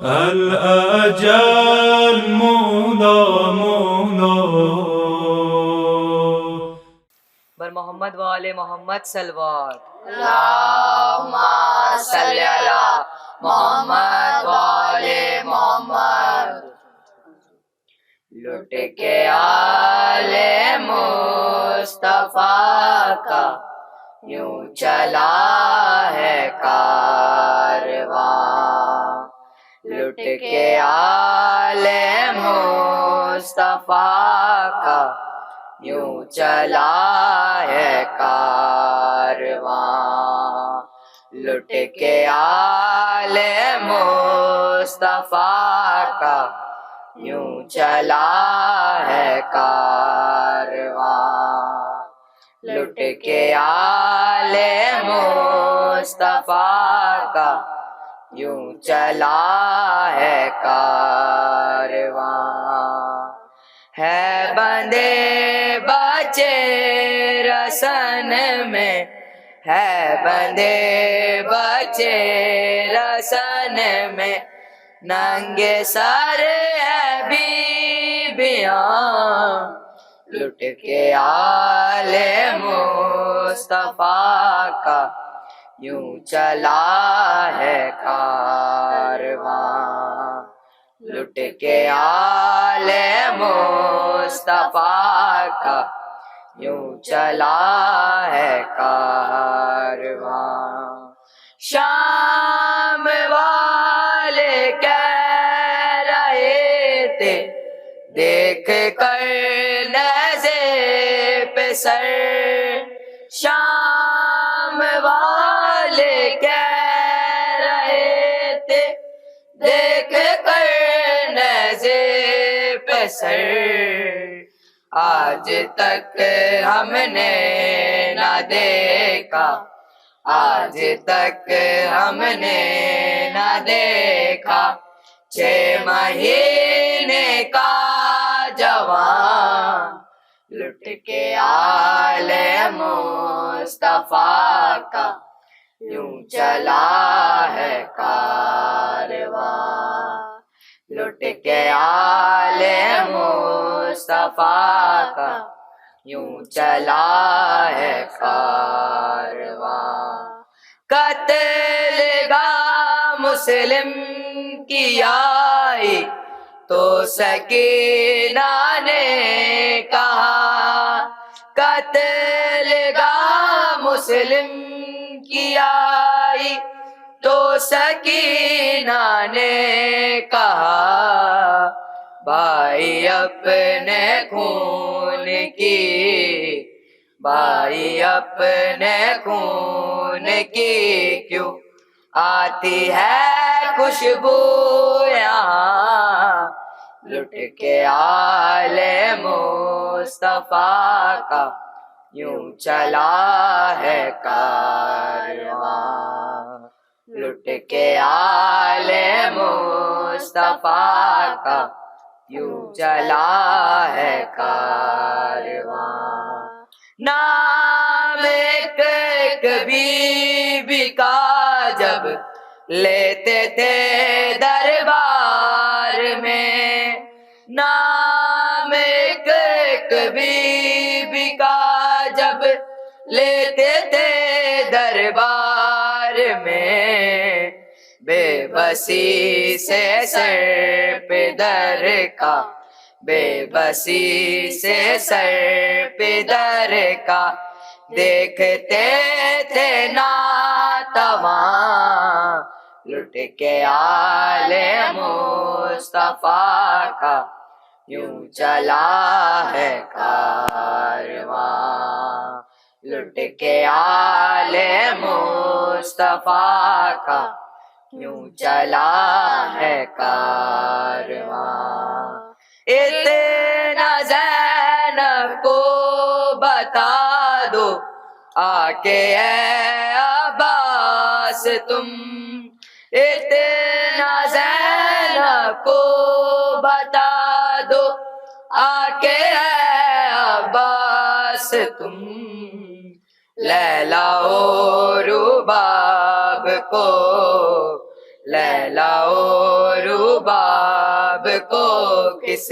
الأجل مولا مولا. بر محمد وآل محمد صلوات. اللہم صلی علی محمد وآل محمد. لٹ کے آل مصطفیٰ کا یوں چلا ہے کارواں. لٹ کے آل مصطفیٰ کا یوں چلا ہے کارواں. لٹ کے آل مصطفیٰ کا یوں چلا ہے کارواں. لٹ کے آل مصطفیٰ کا یوں چلا ہے کارواں. ہے بندے بچے رسن میں، ہے بندے بچے رسن میں، ننگے سر ہے بیبیاں. لٹ کے آل مصطفیٰ کا یوں چلا ہے کارواں. لٹ کے آل مصطفیٰ کا یوں چلا ہے کارواں. شام والے کہہ رہے تھے دیکھ کر نیزے پہ سر. شام والے کہہ رہے تھے دیکھ کر نیزے پہ سر. آج تک ہم نے نہ دیکھا، آج تک ہم نے نہ دیکھا 6 مہینے کا جوان. لٹ کے آل مصطفیٰ کا یوں چلا ہے کارواں. لٹ کے آل مصطفیٰ کا یوں چلا ہے کارواں. قتل گاہ مسلم کی آئی تو سکینہ نے کہا، قتل گاہ مسلم کی آئی تو سکینہ نے کہا، بھائی اپنے خون کی، بھائی اپنے خون کی کیوں آتی ہے خوشبو یہاں. لٹ کے آل مصطفیٰ کا یوں چلا ہے کارواں. لٹ کے آل مصطفیٰ کا یوں چلا ہے کارواں. نام ایک ایک بیوی کا جب لیتے تھے دربار میں، نام ایک ایک بیوی کا جب لیتے تھے دربار میں، بے بسی سے سر پہ در کا، بے بسی سے سر پہ در کا دیکھتے تھے ناتواں. لٹ کے آل مصطفیٰ کا یوں چلا ہے کارواں. لٹ کے آل مصطفیٰ کا یوں چلا ہے کارواں. اتنا زینب کو بتا دو آ کے اے عباس تم، اتنا زینب کو بتا دو آ کے اے عباس تم. لیلا و رباب کو، لیلا و کو کس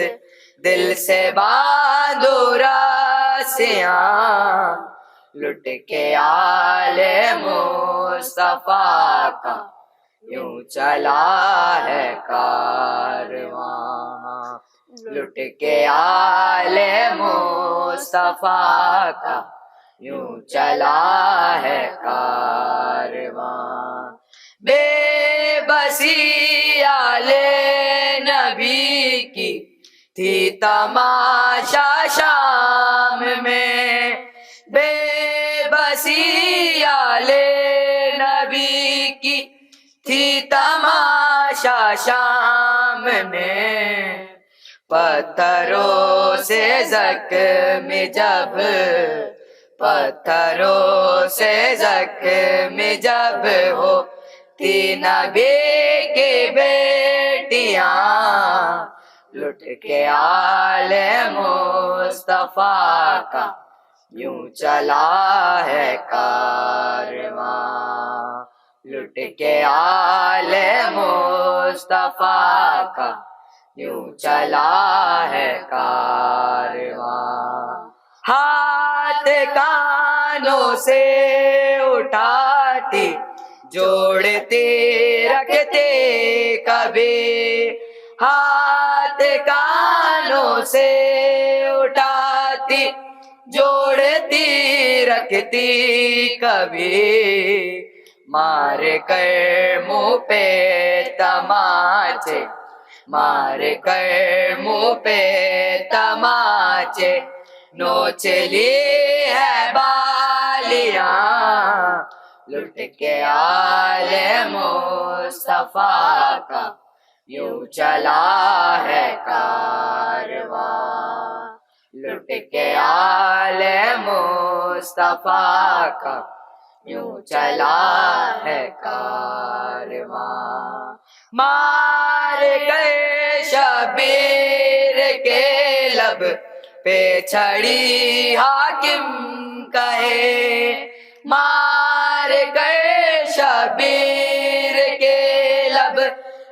دل سے باندھو راسیاں، لٹ کے آل مصطفیٰ کا یوں چلا ہے کارواں، لٹ کے آل مصطفیٰ کا یوں چلا ہے کارواں، بے بسی آل نبی کی تھی تماشا شام میں، بے بسی آل نبی کی تھی تماشا شام میں، پتھروں سے زخم جب، پتھروں سے زخم جب ہوتی نبی کی بیٹیاں، لٹ کے آل مصطفیٰ کا یوں چلا ہے کارواں، لٹ کے آل مصطفیٰ کا یوں چلا ہے کارواں، ہاتھ کانوں سے اٹھاتی جوڑتے رکھتے کبھی، ہاتھ کانوں سے اٹھاتی جوڑتی رکھتی کبھی، مار کر منہ پہ تماچے، مار کر منہ پہ تماچے، نوچ لی ہے بالیاں، لٹ کے آل مصطفیٰ کا یوں چلا ہے کارواں، لٹ کے آل مصطفیٰ کا یوں چلا ہے کارواں، مار کر شبیر کے لب پہ چھڑی حاکم کہے، مار کر شبیر کے لب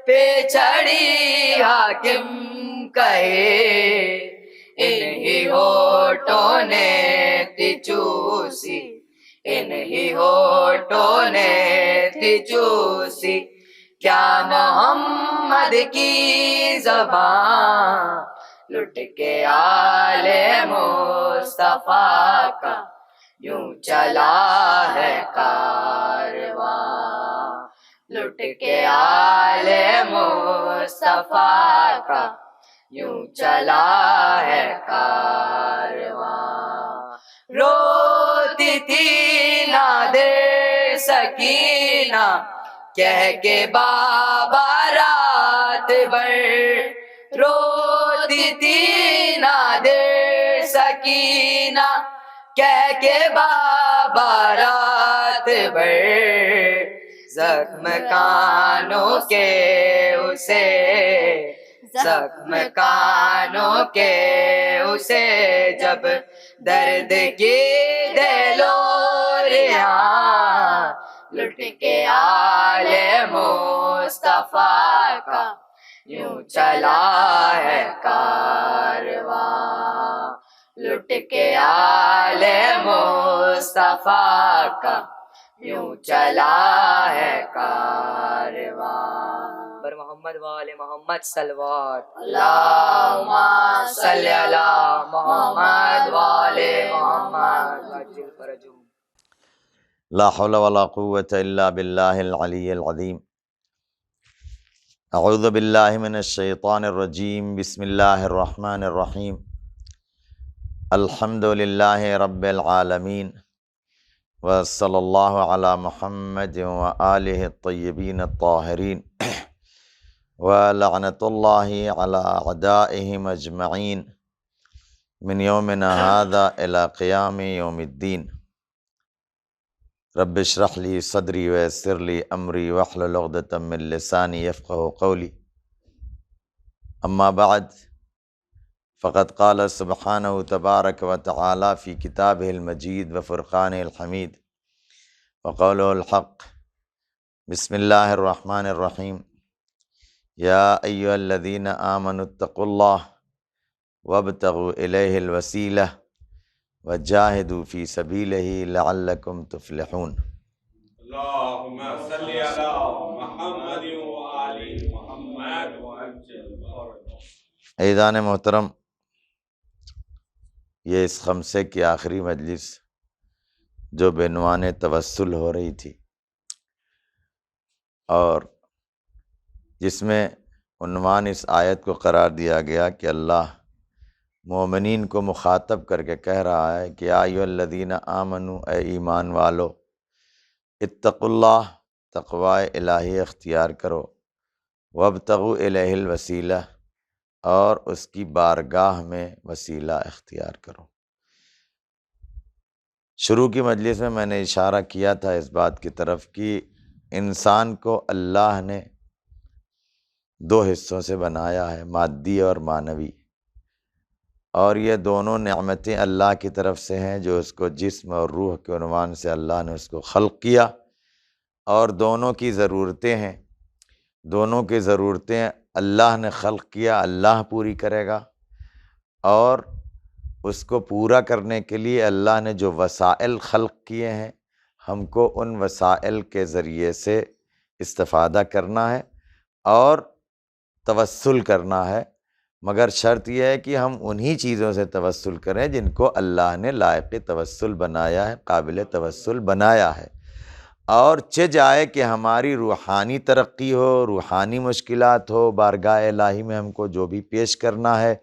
پہ چھڑی حاکم کہے، انہی ہونٹوں نے تھی چوسی، انہی ہونٹوں نے تھی چوسی، کیا محمد کی زبان، لٹ کے آل مصطفیٰ کا یوں چلا ہے کارواں، لٹ کے آل مصطفیٰ کا یوں چلا ہے کارواں، روتی تھی نادر سکینہ کہہ کے بابا رات بھر، روتی تھی نادر سکینہ کہہ کے بابا رات بھر، زخم کانوں کے اسے، زخم کانوں کے اسے جب درد کی دلوریاں، لٹ کے آل مصطفیٰ کا یوں چلا ہے کارواں، لٹ کے آل مصطفیٰ کا یوں چلا ہے کارواں، بر محمد وآل محمد صلوات، اللہم صلی علی محمد وآل محمد عجل فرجہم۔ لا حول ولا قوة الا باللہ العلی العظیم۔ اعوذ باللہ من الشیطان الرجیم، بسم اللہ الرحمن الرحیم، الحمد للہ رب العالمین، وصلی اللہ علی محمد وآلہ الطیبین الطاہرین، ولعنۃ اللہ علی اعدائہم اجمعین من یومنا ھذا الی قیام یوم الدین۔ رب اشرح لی صدری ویسر لی امری واحلل عقدۃ من لسانی یفقہوا قولی، اما بعد فقد قال سبحانہ تبارک وتعالی فی کتابہ المجید وفرقانہ الحمید وقولہ الحق، بسم اللہ الرحمن الرحیم، یا ایھا الذین آمنوا اتقوا اللہ وابتغوا الیہ الوسیلہ وجاہدوا فی سبیلہ لعلکم تفلحون۔ اللهم صل على محمد وآل محمد وعجل فرجهم۔ عزیزان محترم، یہ اس خمسے کی آخری مجلس جو بعنوان توسل ہو رہی تھی، اور جس میں عنوان اس آیت کو قرار دیا گیا کہ اللہ مومنین کو مخاطب کر کے کہہ رہا ہے کہ یا ایھا الذین آمنو، اے ایمان والو، اتقوا اللہ، تقوی الہی اختیار کرو، وابتغوا الیہ الوسیلہ، اور اس کی بارگاہ میں وسیلہ اختیار کرو۔ شروع کی مجلس میں نے اشارہ کیا تھا اس بات کی طرف کہ انسان کو اللہ نے دو حصوں سے بنایا ہے، مادی اور معنوی، اور یہ دونوں نعمتیں اللہ کی طرف سے ہیں جو اس کو جسم اور روح کے عنوان سے اللہ نے اس کو خلق کیا، اور دونوں کی ضرورتیں ہیں۔ دونوں کی ضرورتیں اللہ نے خلق کیا، اللہ پوری کرے گا، اور اس کو پورا کرنے کے لیے اللہ نے جو وسائل خلق کیے ہیں، ہم کو ان وسائل کے ذریعے سے استفادہ کرنا ہے اور توسل کرنا ہے، مگر شرط یہ ہے کہ ہم انہی چیزوں سے توسل کریں جن کو اللہ نے لائق توسل بنایا ہے، قابل توسل بنایا ہے، اور جائے کہ ہماری روحانی ترقی ہو، روحانی مشکلات ہو، بارگاہ الہی میں ہم کو جو بھی پیش کرنا ہے،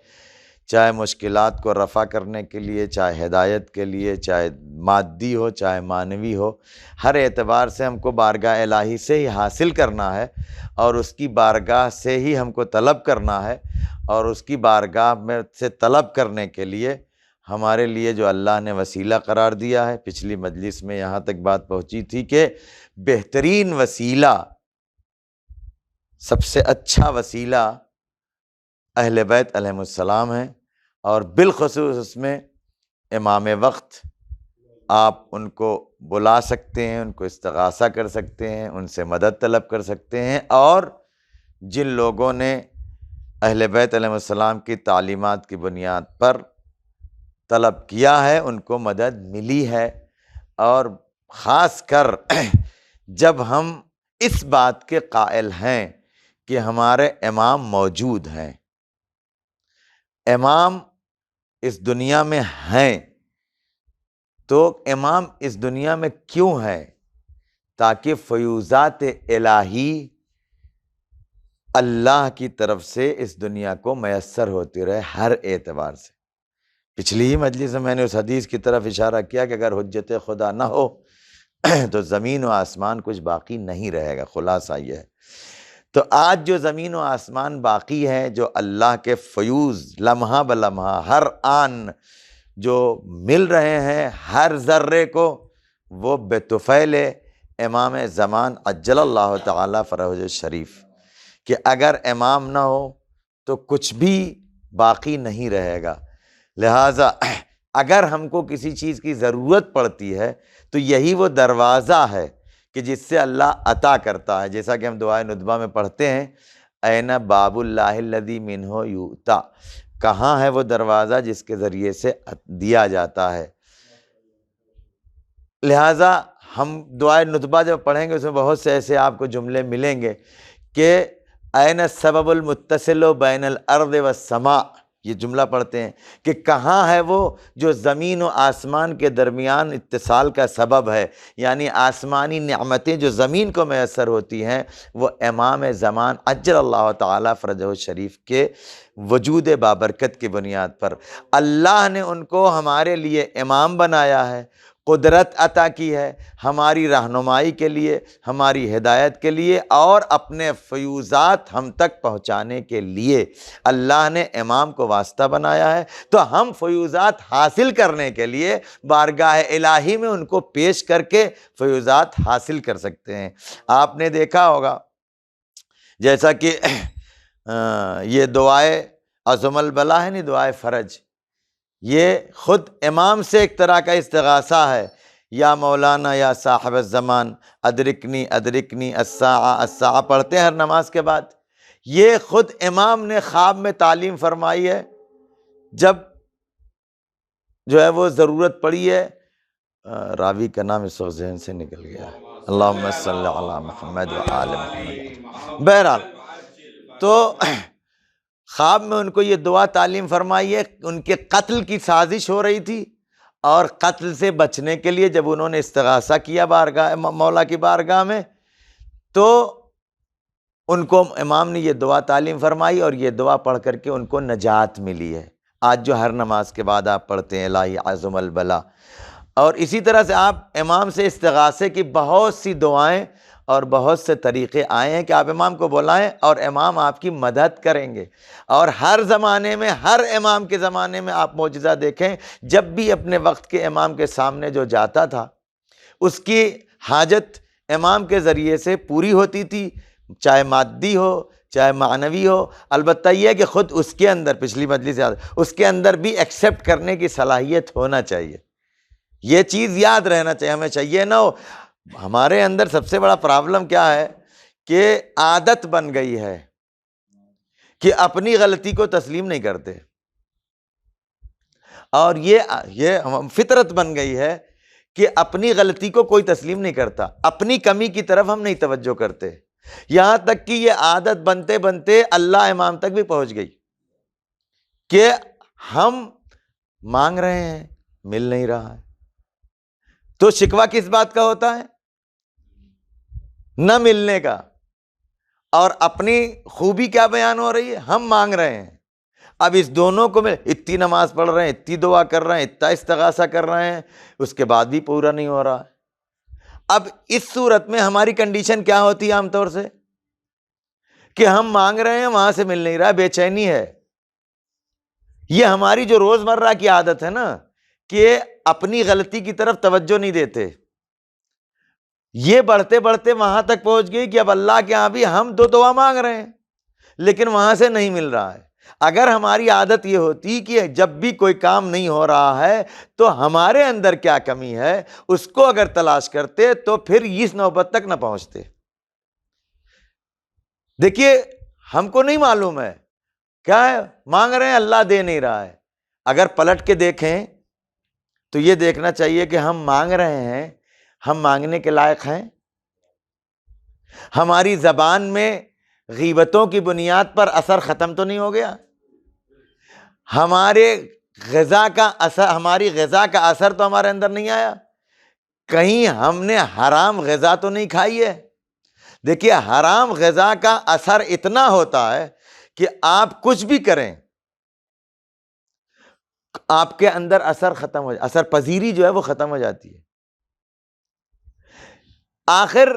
چاہے مشکلات کو رفع کرنے کے لیے، چاہے ہدایت کے لیے، چاہے مادی ہو چاہے معنوی ہو، ہر اعتبار سے ہم کو بارگاہ الہی سے ہی حاصل کرنا ہے، اور اس کی بارگاہ سے ہی ہم کو طلب کرنا ہے، اور اس کی بارگاہ میں سے طلب کرنے کے لیے ہمارے لیے جو اللہ نے وسیلہ قرار دیا ہے، پچھلی مجلس میں یہاں تک بات پہنچی تھی کہ بہترین وسیلہ، سب سے اچھا وسیلہ اہل بیت علیہم السلام ہیں، اور بالخصوص اس میں امام وقت، آپ ان کو بلا سکتے ہیں، ان کو استغاثہ کر سکتے ہیں، ان سے مدد طلب کر سکتے ہیں، اور جن لوگوں نے اہل بیت علیہم السلام کی تعلیمات کی بنیاد پر طلب کیا ہے ان کو مدد ملی ہے۔ اور خاص کر جب ہم اس بات کے قائل ہیں کہ ہمارے امام موجود ہیں، امام اس دنیا میں ہیں، تو امام اس دنیا میں کیوں ہے؟ تاکہ فیوضات الہی اللہ کی طرف سے اس دنیا کو میسر ہوتی رہے ہر اعتبار سے۔ پچھلی ہی مجلس میں میں نے اس حدیث کی طرف اشارہ کیا کہ اگر حجت خدا نہ ہو تو زمین و آسمان کچھ باقی نہیں رہے گا، خلاصہ یہ ہے۔ تو آج جو زمین و آسمان باقی ہے، جو اللہ کے فیوض لمحہ بلمحہ ہر آن جو مل رہے ہیں ہر ذرے کو، وہ بطفیل امام زمان عجل اللہ تعالی فرجہ شریف، کہ اگر امام نہ ہو تو کچھ بھی باقی نہیں رہے گا۔ لہٰذا اگر ہم کو کسی چیز کی ضرورت پڑتی ہے تو یہی وہ دروازہ ہے کہ جس سے اللہ عطا کرتا ہے، جیسا کہ ہم دعائے ندبہ میں پڑھتے ہیں، این باب اللہ الذی منہ یؤتی، کہاں ہے وہ دروازہ جس کے ذریعے سے دیا جاتا ہے۔ لہٰذا ہم دعائے ندبہ جب پڑھیں گے اس میں بہت سے ایسے آپ کو جملے ملیں گے کہ این السبب المتصل بین الارض والسماء، یہ جملہ پڑھتے ہیں کہ کہاں ہے وہ جو زمین و آسمان کے درمیان اتصال کا سبب ہے، یعنی آسمانی نعمتیں جو زمین کو میسر ہوتی ہیں وہ امام زمان عجل اللہ تعالی فرجہ شریف کے وجود بابرکت کی بنیاد پر اللہ نے ان کو ہمارے لیے امام بنایا ہے، قدرت عطا کی ہے ہماری رہنمائی کے لیے، ہماری ہدایت کے لیے، اور اپنے فیوضات ہم تک پہنچانے کے لیے اللہ نے امام کو واسطہ بنایا ہے۔ تو ہم فیوضات حاصل کرنے کے لیے بارگاہ الہی میں ان کو پیش کر کے فیوضات حاصل کر سکتے ہیں۔ آپ نے دیکھا ہوگا جیسا کہ یہ دعائے عظم البلا ہے نہیں، دعائے فرج، یہ خود امام سے ایک طرح کا استغاثہ ہے، یا مولانا یا صاحب الزمان ادرکنی ادرکنی الساعہ الساعہ پڑھتے ہیں ہر نماز کے بعد۔ یہ خود امام نے خواب میں تعلیم فرمائی ہے، جب جو ہے وہ ضرورت پڑی ہے، راوی کا نام اس وقت ذہن سے نکل گیا، اللہم صلی علی محمد و آل محمد۔ بہرحال تو خواب میں ان کو یہ دعا تعلیم فرمائی ہے، ان کے قتل کی سازش ہو رہی تھی، اور قتل سے بچنے کے لیے جب انہوں نے استغاثہ کیا بارگاہ مولا کی بارگاہ میں، تو ان کو امام نے یہ دعا تعلیم فرمائی، اور یہ دعا پڑھ کر کے ان کو نجات ملی ہے۔ آج جو ہر نماز کے بعد آپ پڑھتے ہیں الہی عظم البلا، اور اسی طرح سے آپ امام سے استغاثے کی بہت سی دعائیں اور بہت سے طریقے آئے ہیں کہ آپ امام کو بلائیں اور امام آپ کی مدد کریں گے۔ اور ہر زمانے میں، ہر امام کے زمانے میں آپ معجزہ دیکھیں، جب بھی اپنے وقت کے امام کے سامنے جو جاتا تھا اس کی حاجت امام کے ذریعے سے پوری ہوتی تھی، چاہے مادی ہو چاہے معنوی ہو۔ البتہ یہ ہے کہ خود اس کے اندر، پچھلی مجلس یاد، اس کے اندر بھی ایکسیپٹ کرنے کی صلاحیت ہونا چاہیے، یہ چیز یاد رہنا چاہیے ہمیشہ۔ یہ نہ ہو، ہمارے اندر سب سے بڑا پرابلم کیا ہے کہ عادت بن گئی ہے کہ اپنی غلطی کو تسلیم نہیں کرتے، اور یہ فطرت بن گئی ہے کہ اپنی غلطی کو کوئی تسلیم نہیں کرتا، اپنی کمی کی طرف ہم نہیں توجہ کرتے، یہاں تک کہ یہ عادت بنتے بنتے اللہ امام تک بھی پہنچ گئی کہ ہم مانگ رہے ہیں مل نہیں رہا ہے، تو شکوہ کس بات کا ہوتا ہے؟ نہ ملنے کا، اور اپنی خوبی کیا بیان ہو رہی ہے؟ ہم مانگ رہے ہیں۔ اب اس دونوں کو میں اتنی نماز پڑھ رہے ہیں، اتنی دعا کر رہے ہیں، اتنا استغاثہ کر رہے ہیں، اس کے بعد بھی پورا نہیں ہو رہا ہے۔ اب اس صورت میں ہماری کنڈیشن کیا ہوتی ہے عام طور سے؟ کہ ہم مانگ رہے ہیں، وہاں سے مل نہیں رہا، بے چینی ہے۔ یہ ہماری جو روزمرہ کی عادت ہے نا کہ اپنی غلطی کی طرف توجہ نہیں دیتے، یہ بڑھتے بڑھتے وہاں تک پہنچ گئی کہ اب اللہ کے ہاں بھی ہم تو دعا مانگ رہے ہیں لیکن وہاں سے نہیں مل رہا ہے۔ اگر ہماری عادت یہ ہوتی کہ جب بھی کوئی کام نہیں ہو رہا ہے تو ہمارے اندر کیا کمی ہے اس کو اگر تلاش کرتے تو پھر اس نوبت تک نہ پہنچتے۔ دیکھیے ہم کو نہیں معلوم ہے کیا ہے، مانگ رہے ہیں اللہ دے نہیں رہا ہے۔ اگر پلٹ کے دیکھیں تو یہ دیکھنا چاہیے کہ ہم مانگ رہے ہیں، ہم مانگنے کے لائق ہیں؟ ہماری زبان میں غیبتوں کی بنیاد پر اثر ختم تو نہیں ہو گیا؟ ہماری غذا کا اثر تو ہمارے اندر نہیں آیا؟ کہیں ہم نے حرام غذا تو نہیں کھائی ہے؟ دیکھیے حرام غذا کا اثر اتنا ہوتا ہے کہ آپ کچھ بھی کریں آپ کے اندر اثر ختم ہو جائے، اثر پذیری جو ہے وہ ختم ہو جاتی ہے۔ آخر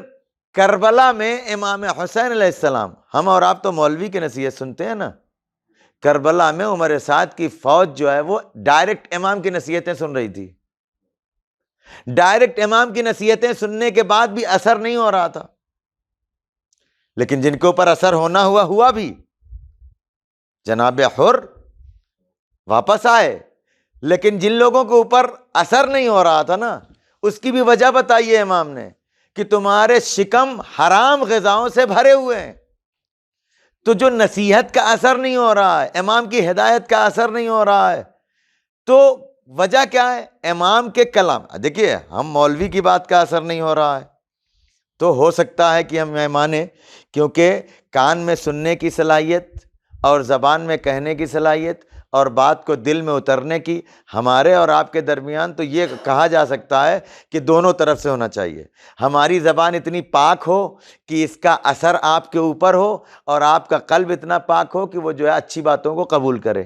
کربلا میں امام حسین علیہ السلام، ہم اور آپ تو مولوی کی نصیحت سنتے ہیں نا، کربلا میں عمر سعد کی فوج جو ہے وہ ڈائریکٹ امام کی نصیحتیں سن رہی تھی، ڈائریکٹ امام کی نصیحتیں سننے کے بعد بھی اثر نہیں ہو رہا تھا، لیکن جن کے اوپر اثر ہونا ہوا بھی، جناب حر واپس آئے، لیکن جن لوگوں کے اوپر اثر نہیں ہو رہا تھا نا اس کی بھی وجہ بتائیے امام نے کہ تمہارے شکم حرام غذاؤں سے بھرے ہوئے ہیں، تو جو نصیحت کا اثر نہیں ہو رہا ہے، امام کی ہدایت کا اثر نہیں ہو رہا ہے، تو وجہ کیا ہے؟ امام کے کلام، دیکھیے ہم مولوی کی بات کا اثر نہیں ہو رہا ہے تو ہو سکتا ہے کہ ہم مانیں، کیونکہ کان میں سننے کی صلاحیت اور زبان میں کہنے کی صلاحیت اور بات کو دل میں اترنے کی ہمارے اور آپ کے درمیان تو یہ کہا جا سکتا ہے کہ دونوں طرف سے ہونا چاہیے۔ ہماری زبان اتنی پاک ہو کہ اس کا اثر آپ کے اوپر ہو، اور آپ کا قلب اتنا پاک ہو کہ وہ جو ہے اچھی باتوں کو قبول کرے۔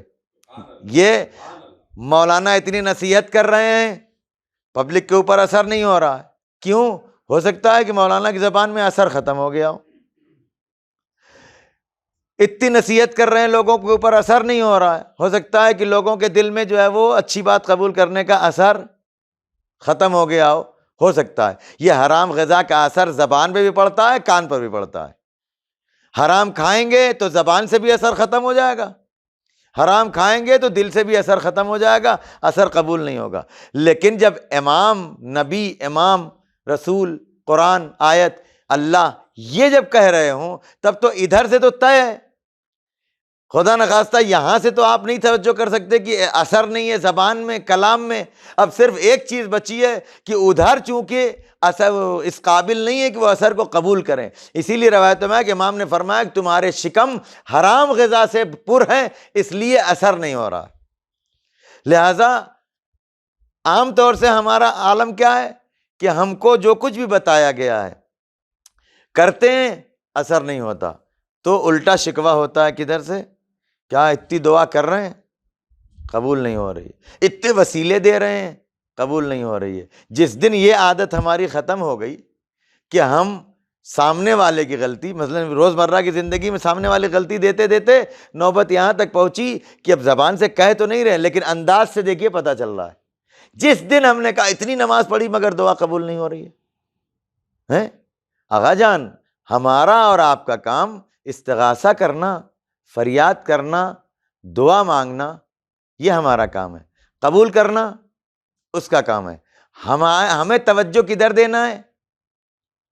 یہ مولانا اتنی نصیحت کر رہے ہیں، پبلک کے اوپر اثر نہیں ہو رہا ہے، کیوں؟ ہو سکتا ہے کہ مولانا کی زبان میں اثر ختم ہو گیا ہو۔ اتنی نصیحت کر رہے ہیں، لوگوں کے اوپر اثر نہیں ہو رہا ہے، ہو سکتا ہے کہ لوگوں کے دل میں جو ہے وہ اچھی بات قبول کرنے کا اثر ختم ہو گیا ہو سکتا ہے۔ یہ حرام غذا کا اثر زبان پہ بھی پڑتا ہے، کان پر بھی پڑتا ہے۔ حرام کھائیں گے تو زبان سے بھی اثر ختم ہو جائے گا، حرام کھائیں گے تو دل سے بھی اثر ختم ہو جائے گا، اثر قبول نہیں ہوگا۔ لیکن جب امام نبی، امام رسول، قرآن، آیت، اللہ یہ جب کہہ رہے ہوں تب تو ادھر سے تو طے ہے خدا نخواستہ یہاں سے تو آپ نہیں توجہ کر سکتے کہ اثر نہیں ہے زبان میں، کلام میں، اب صرف ایک چیز بچی ہے کہ ادھر چونکہ اثر اس قابل نہیں ہے کہ وہ اثر کو قبول کریں، اسی لیے روایت میں ہے کہ امام نے فرمایا کہ تمہارے شکم حرام غذا سے پر ہیں، اس لیے اثر نہیں ہو رہا۔ لہذا عام طور سے ہمارا عالم کیا ہے کہ ہم کو جو کچھ بھی بتایا گیا ہے کرتے ہیں، اثر نہیں ہوتا، تو الٹا شکوہ ہوتا ہے کدھر سے؟ کیا اتنی دعا کر رہے ہیں قبول نہیں ہو رہی ہے، اتنے وسیلے دے رہے ہیں قبول نہیں ہو رہی ہے۔ جس دن یہ عادت ہماری ختم ہو گئی کہ ہم سامنے والے کی غلطی، مثلا روزمرہ کی زندگی میں سامنے والی غلطی دیتے دیتے نوبت یہاں تک پہنچی کہ اب زبان سے کہہ تو نہیں رہے لیکن انداز سے دیکھیے پتہ چل رہا ہے۔ جس دن ہم نے کہا اتنی نماز پڑھی مگر دعا قبول نہیں ہو رہی ہے، آغا جان ہمارا اور آپ کا کام استغاثہ کرنا، فریاد کرنا، دعا مانگنا، یہ ہمارا کام ہے، قبول کرنا اس کا کام ہے۔ ہمیں توجہ کدھر دینا ہے؟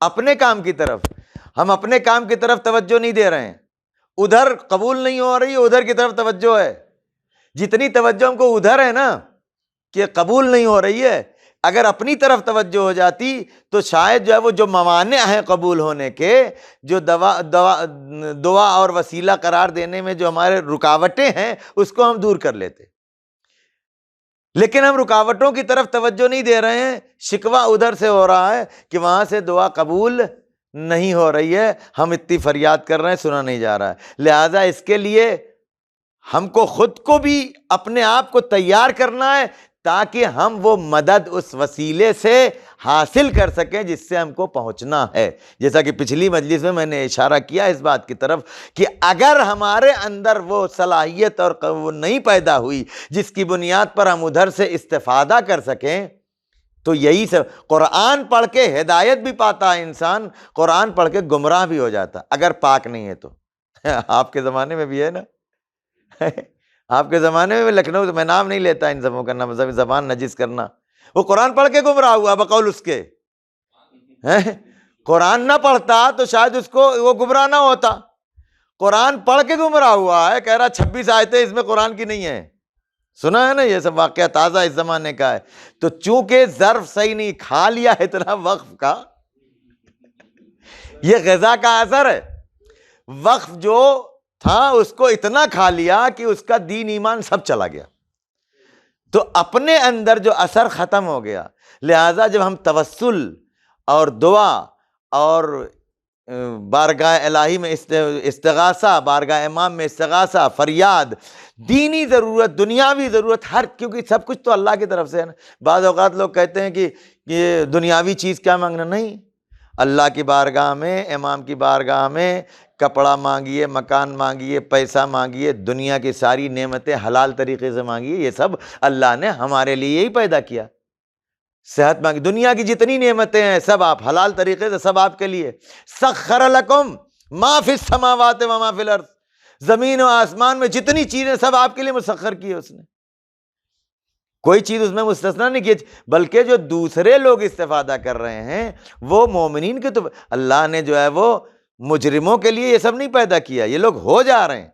اپنے کام کی طرف۔ ہم اپنے کام کی طرف توجہ نہیں دے رہے ہیں، ادھر قبول نہیں ہو رہی، ادھر کی طرف توجہ ہے۔ جتنی توجہ ہم کو ادھر ہے نا کہ قبول نہیں ہو رہی ہے، اگر اپنی طرف توجہ ہو جاتی تو شاید جو ہے وہ جو موانع ہیں قبول ہونے کے، جو دعا اور وسیلہ قرار دینے میں جو ہمارے رکاوٹیں ہیں اس کو ہم دور کر لیتے، لیکن ہم رکاوٹوں کی طرف توجہ نہیں دے رہے ہیں، شکوہ ادھر سے ہو رہا ہے کہ وہاں سے دعا قبول نہیں ہو رہی ہے، ہم اتنی فریاد کر رہے ہیں سنا نہیں جا رہا ہے۔ لہٰذا اس کے لیے ہم کو خود کو بھی اپنے آپ کو تیار کرنا ہے تاکہ ہم وہ مدد اس وسیلے سے حاصل کر سکیں جس سے ہم کو پہنچنا ہے۔ جیسا کہ پچھلی مجلس میں نے اشارہ کیا اس بات کی طرف کہ اگر ہمارے اندر وہ صلاحیت اور وہ نہیں پیدا ہوئی جس کی بنیاد پر ہم ادھر سے استفادہ کر سکیں، تو یہی سب قرآن پڑھ کے ہدایت بھی پاتا ہے انسان، قرآن پڑھ کے گمراہ بھی ہو جاتا اگر پاک نہیں ہے تو۔ آپ کے زمانے میں بھی ہے نا، آپ کے زمانے میں لکھنؤ، میں نام نہیں لیتا ان سبوں کا، مذہبی زبان نجس کرنا، وہ قرآن پڑھ کے گمراہ ہوا بقول اس کے۔ قرآن نہ پڑھتا تو شاید اس کو وہ گمراہ نہ ہوتا، قرآن پڑھ کے گمراہ ہوا ہے، کہہ رہا 26 آیتیں اس میں قرآن کی نہیں ہیں۔ سنا ہے نا یہ سب واقعہ، تازہ اس زمانے کا ہے۔ تو چونکہ ظرف صحیح نہیں، کھا لیا اتنا وقف کا، یہ غذا کا اثر ہے، وقف جو تھا اس کو اتنا کھا لیا کہ اس کا دین ایمان سب چلا گیا، تو اپنے اندر جو اثر ختم ہو گیا۔ لہٰذا جب ہم توسل اور دعا اور بارگاہ الہی میں استغاثہ، بارگاہ امام میں استغاثہ، فریاد، دینی ضرورت، دنیاوی ضرورت، ہر، کیونکہ سب کچھ تو اللہ کی طرف سے ہے نا۔ بعض اوقات لوگ کہتے ہیں کہ یہ دنیاوی چیز کیا مانگنا، نہیں، اللہ کی بارگاہ میں، امام کی بارگاہ میں کپڑا مانگیے، مکان مانگیے، پیسہ مانگیے، دنیا کی ساری نعمتیں حلال طریقے سے مانگیے، یہ سب اللہ نے ہمارے لیے ہی پیدا کیا۔ صحت مانگی، دنیا کی جتنی نعمتیں ہیں سب آپ حلال طریقے سے، سب آپ کے لیے۔ سخر لکم ما فی السماوات و ما فی الارض، زمین و آسمان میں جتنی چیزیں سب آپ کے لیے مسخر کی ہے اس نے، کوئی چیز اس میں مستثنا نہیں کی، بلکہ جو دوسرے لوگ استفادہ کر رہے ہیں وہ مومنین کے، تو اللہ نے جو ہے وہ مجرموں کے لیے یہ سب نہیں پیدا کیا، یہ لوگ ہو جا رہے ہیں،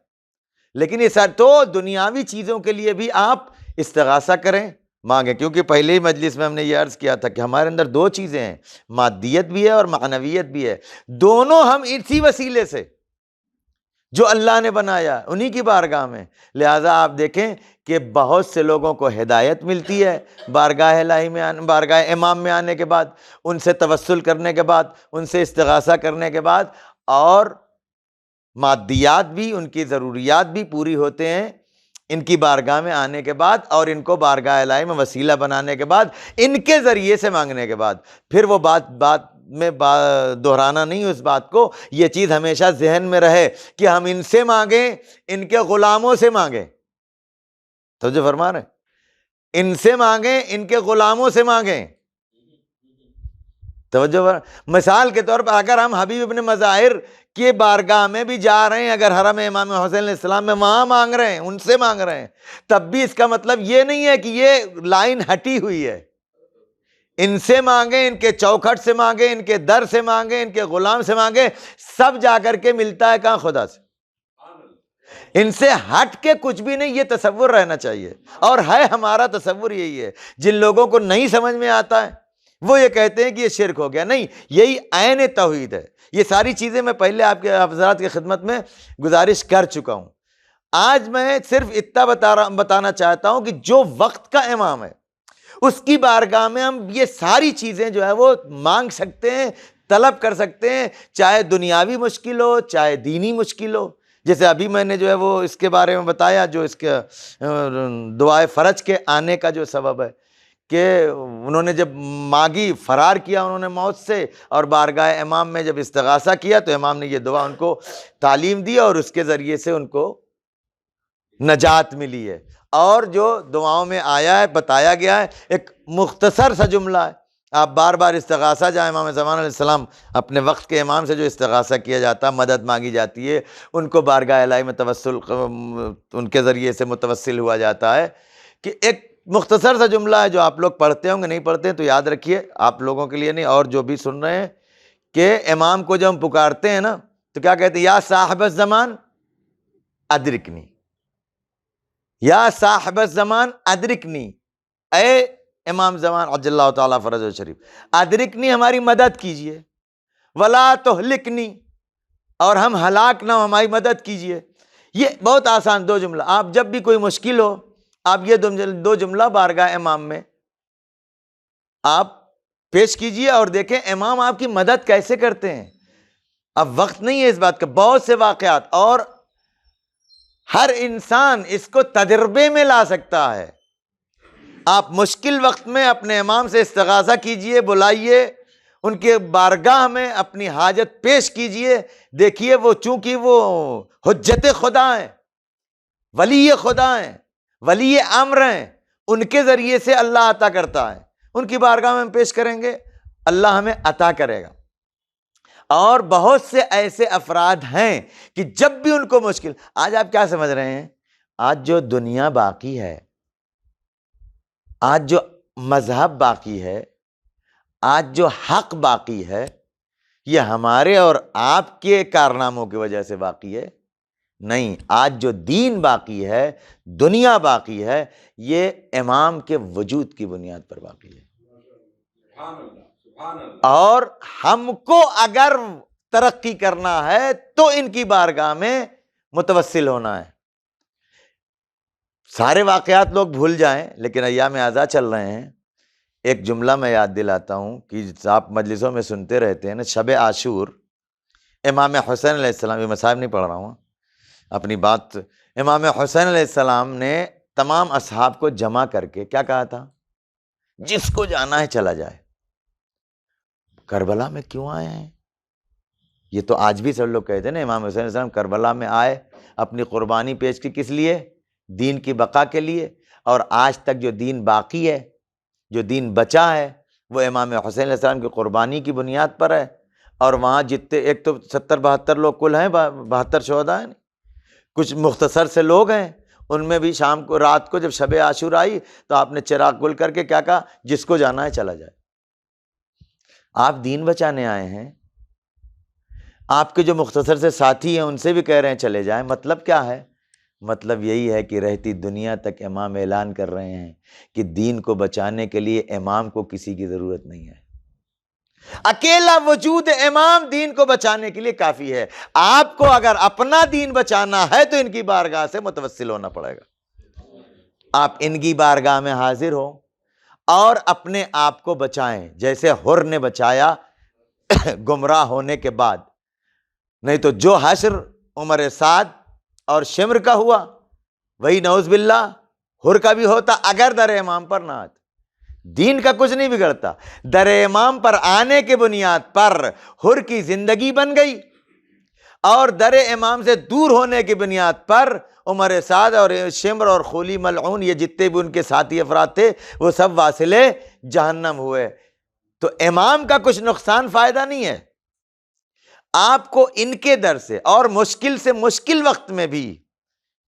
لیکن یہ سب تو دنیاوی چیزوں کے لیے بھی آپ استغاثہ کریں، مانگیں، کیونکہ پہلے ہی مجلس میں ہم نے یہ عرض کیا تھا کہ ہمارے اندر دو چیزیں ہیں، مادیت بھی ہے اور معنویت بھی ہے، دونوں ہم اسی وسیلے سے جو اللہ نے بنایا انہی کی بارگاہ میں۔ لہٰذا آپ دیکھیں کہ بہت سے لوگوں کو ہدایت ملتی ہے بارگاہ الہی میں، بارگاہ امام میں آنے کے بعد، ان سے توسل کرنے کے بعد، ان سے استغاثہ کرنے کے بعد، اور مادیات بھی، ان کی ضروریات بھی پوری ہوتے ہیں ان کی بارگاہ میں آنے کے بعد، اور ان کو بارگاہ الہی میں وسیلہ بنانے کے بعد، ان کے ذریعے سے مانگنے کے بعد۔ پھر وہ بات میں دہرانا نہیں اس بات کو، یہ چیز ہمیشہ ذہن میں رہے کہ ہم ان سے مانگیں، ان کے غلاموں سے مانگیں، توجہ فرما رہے ہیں، ان سے مانگیں، ان کے غلاموں سے مانگیں، توجہ۔ مثال کے طور پر اگر ہم حبیب ابن مظاہر کی بارگاہ میں بھی جا رہے ہیں، اگر حرم امام حسین علیہ السلام میں وہاں مانگ رہے ہیں، ان سے مانگ رہے ہیں، تب بھی اس کا مطلب یہ نہیں ہے کہ یہ لائن ہٹی ہوئی ہے، ان سے مانگیں، ان کے چوکھٹ سے مانگیں، ان کے در سے مانگیں، ان کے غلام سے مانگیں، سب جا کر کے ملتا ہے کہاں؟ خدا سے۔ ان سے ہٹ کے کچھ بھی نہیں، یہ تصور رہنا چاہیے، اور ہے ہمارا تصور یہی ہے۔ جن لوگوں کو نہیں سمجھ میں آتا ہے وہ یہ کہتے ہیں کہ یہ شرک ہو گیا، نہیں، یہی عین توحید ہے۔ یہ ساری چیزیں میں پہلے آپ کے حضرات کی خدمت میں گزارش کر چکا ہوں۔ آج میں صرف اتنا بتانا چاہتا ہوں کہ جو وقت کا امام ہے اس کی بارگاہ میں ہم یہ ساری چیزیں جو ہے وہ مانگ سکتے ہیں، طلب کر سکتے ہیں، چاہے دنیاوی مشکل ہو چاہے دینی مشکل ہو۔ جیسے ابھی میں نے جو ہے وہ اس کے بارے میں بتایا، جو اس کے دعائے فرج کے آنے کا جو سبب ہے کہ انہوں نے جب مانگی، فرار کیا انہوں نے موت سے، اور بارگاہ امام میں جب استغاثہ کیا تو امام نے یہ دعا ان کو تعلیم دی اور اس کے ذریعے سے ان کو نجات ملی ہے۔ اور جو دعاؤں میں آیا ہے، بتایا گیا ہے، ایک مختصر سا جملہ ہے، آپ بار بار استغاثہ جہاں امام زمان علیہ السلام اپنے وقت کے امام سے جو استغاثہ کیا جاتا ہے، مدد مانگی جاتی ہے، ان کو بارگاہ الہی میں توسل، ان کے ذریعے سے متوسل ہوا جاتا ہے، کہ ایک مختصر سا جملہ ہے جو آپ لوگ پڑھتے ہوں گے، نہیں پڑھتے ہیں تو یاد رکھیے، آپ لوگوں کے لیے نہیں اور جو بھی سن رہے ہیں، کہ امام کو جب ہم پکارتے ہیں نا تو کیا کہتے ہیں؟ یا صاحب الزمان ادرکنی، یا صاحب الزمان ادرکنی، اے امام زمان عجل اللہ تعالیٰ فرجہ شریف، ادرکنی، ہماری مدد کیجئے، ولا تہلکنی، اور ہم ہلاک نہ ہو، ہماری مدد کیجئے۔ یہ بہت آسان دو جملہ، آپ جب بھی کوئی مشکل ہو آپ یہ دو جملہ بارگاہ امام میں آپ پیش کیجئے اور دیکھیں امام آپ کی مدد کیسے کرتے ہیں۔ اب وقت نہیں ہے اس بات کا، بہت سے واقعات، اور ہر انسان اس کو تجربے میں لا سکتا ہے۔ آپ مشکل وقت میں اپنے امام سے استغاثہ کیجئے، بلائیے، ان کے بارگاہ میں اپنی حاجت پیش کیجئے، دیکھیے وہ چونکہ وہ حجت خدا ہیں، ولی خدا ہیں، ولی امر ہیں، ان کے ذریعے سے اللہ عطا کرتا ہے، ان کی بارگاہ میں ہم پیش کریں گے، اللہ ہمیں عطا کرے گا۔ اور بہت سے ایسے افراد ہیں کہ جب بھی ان کو مشکل، آج آپ کیا سمجھ رہے ہیں؟ آج جو دنیا باقی ہے، آج جو مذہب باقی ہے، آج جو حق باقی ہے، یہ ہمارے اور آپ کے کارناموں کی وجہ سے باقی ہے؟ نہیں، آج جو دین باقی ہے، دنیا باقی ہے، یہ امام کے وجود کی بنیاد پر باقی ہے۔ سبحان اللہ، سبحان اللہ۔ اور ہم کو اگر ترقی کرنا ہے تو ان کی بارگاہ میں متوسل ہونا ہے۔ سارے واقعات لوگ بھول جائیں، لیکن ایام اعزا چل رہے ہیں، ایک جملہ میں یاد دلاتا ہوں کہ آپ مجلسوں میں سنتے رہتے ہیں نا، شب عاشور، امام حسین علیہ السلام، یہ مصائب نہیں پڑھ رہا ہوں اپنی بات، امام حسین علیہ السلام نے تمام اصحاب کو جمع کر کے کیا کہا تھا؟ جس کو جانا ہے چلا جائے۔ کربلا میں کیوں آئے ہیں؟ یہ تو آج بھی سب لوگ کہتے ہیں نا، امام حسین علیہ السلام کربلا میں آئے، اپنی قربانی پیش کی، کس لیے؟ دین کی بقا کے لیے۔ اور آج تک جو دین باقی ہے، جو دین بچا ہے، وہ امام حسین علیہ السلام کی قربانی کی بنیاد پر ہے۔ اور وہاں جتنے، ایک تو 70-72 لوگ کل ہیں، 72 شہداء ہیں، کچھ مختصر سے لوگ ہیں، ان میں بھی شام کو، رات کو جب شب عاشور آئی تو آپ نے چراغ گل کر کے کیا کہا؟ جس کو جانا ہے چلا جائے۔ آپ دین بچانے آئے ہیں، آپ کے جو مختصر سے ساتھی ہیں ان سے بھی کہہ رہے ہیں چلے جائیں۔ مطلب کیا ہے؟ مطلب یہی ہے کہ رہتی دنیا تک امام اعلان کر رہے ہیں کہ دین کو بچانے کے لیے امام کو کسی کی ضرورت نہیں ہے، اکیلا وجود امام دین کو بچانے کے لیے کافی ہے۔ آپ کو اگر اپنا دین بچانا ہے تو ان کی بارگاہ سے متوسل ہونا پڑے گا، آپ ان کی بارگاہ میں حاضر ہو اور اپنے آپ کو بچائیں، جیسے حر نے بچایا گمراہ ہونے کے بعد۔ نہیں تو جو حشر عمر سعد اور شمر کا ہوا وہی نعوذ باللہ حر کا بھی ہوتا، اگر در امام پر نہ آتے۔ دین کا کچھ نہیں بگڑتا، در امام پر آنے کے بنیاد پر حر کی زندگی بن گئی، اور در امام سے دور ہونے کی بنیاد پر عمر سعد اور شمر اور خولی ملعون، یہ جتنے بھی ان کے ساتھی افراد تھے، وہ سب واصل جہنم ہوئے۔ تو امام کا کچھ نقصان فائدہ نہیں ہے۔ آپ کو ان کے در سے مشکل وقت میں بھی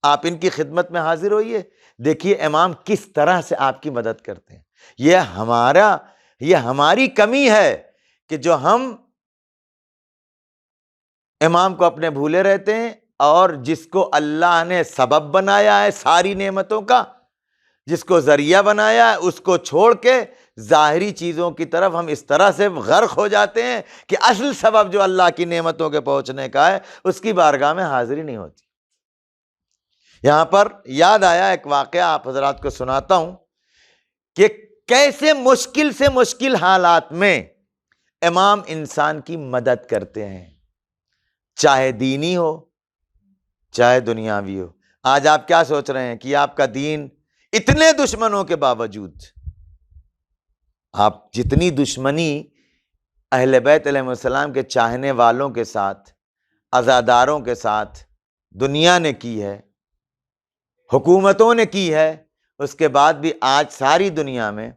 آپ ان کی خدمت میں حاضر ہوئیے، دیکھیے امام کس طرح سے آپ کی مدد کرتے ہیں۔ یہ ہماری کمی ہے کہ جو ہم امام کو اپنے بھولے رہتے ہیں، اور جس کو اللہ نے سبب بنایا ہے ساری نعمتوں کا، جس کو ذریعہ بنایا ہے، اس کو چھوڑ کے ظاہری چیزوں کی طرف ہم اس طرح سے غرق ہو جاتے ہیں کہ اصل سبب جو اللہ کی نعمتوں کے پہنچنے کا ہے اس کی بارگاہ میں حاضری نہیں ہوتی۔ یہاں پر یاد آیا ایک واقعہ، آپ حضرات کو سناتا ہوں کہ کیسے مشکل سے مشکل حالات میں امام انسان کی مدد کرتے ہیں، چاہے دینی ہو چاہے دنیاوی ہو۔ آج آپ کیا سوچ رہے ہیں کہ آپ کا دین اتنے دشمنوں کے باوجود، آپ جتنی دشمنی اہل بیت علیہ السلام کے چاہنے والوں کے ساتھ، عزاداروں کے ساتھ دنیا نے کی ہے، حکومتوں نے کی ہے، اس کے بعد بھی آج ساری دنیا میں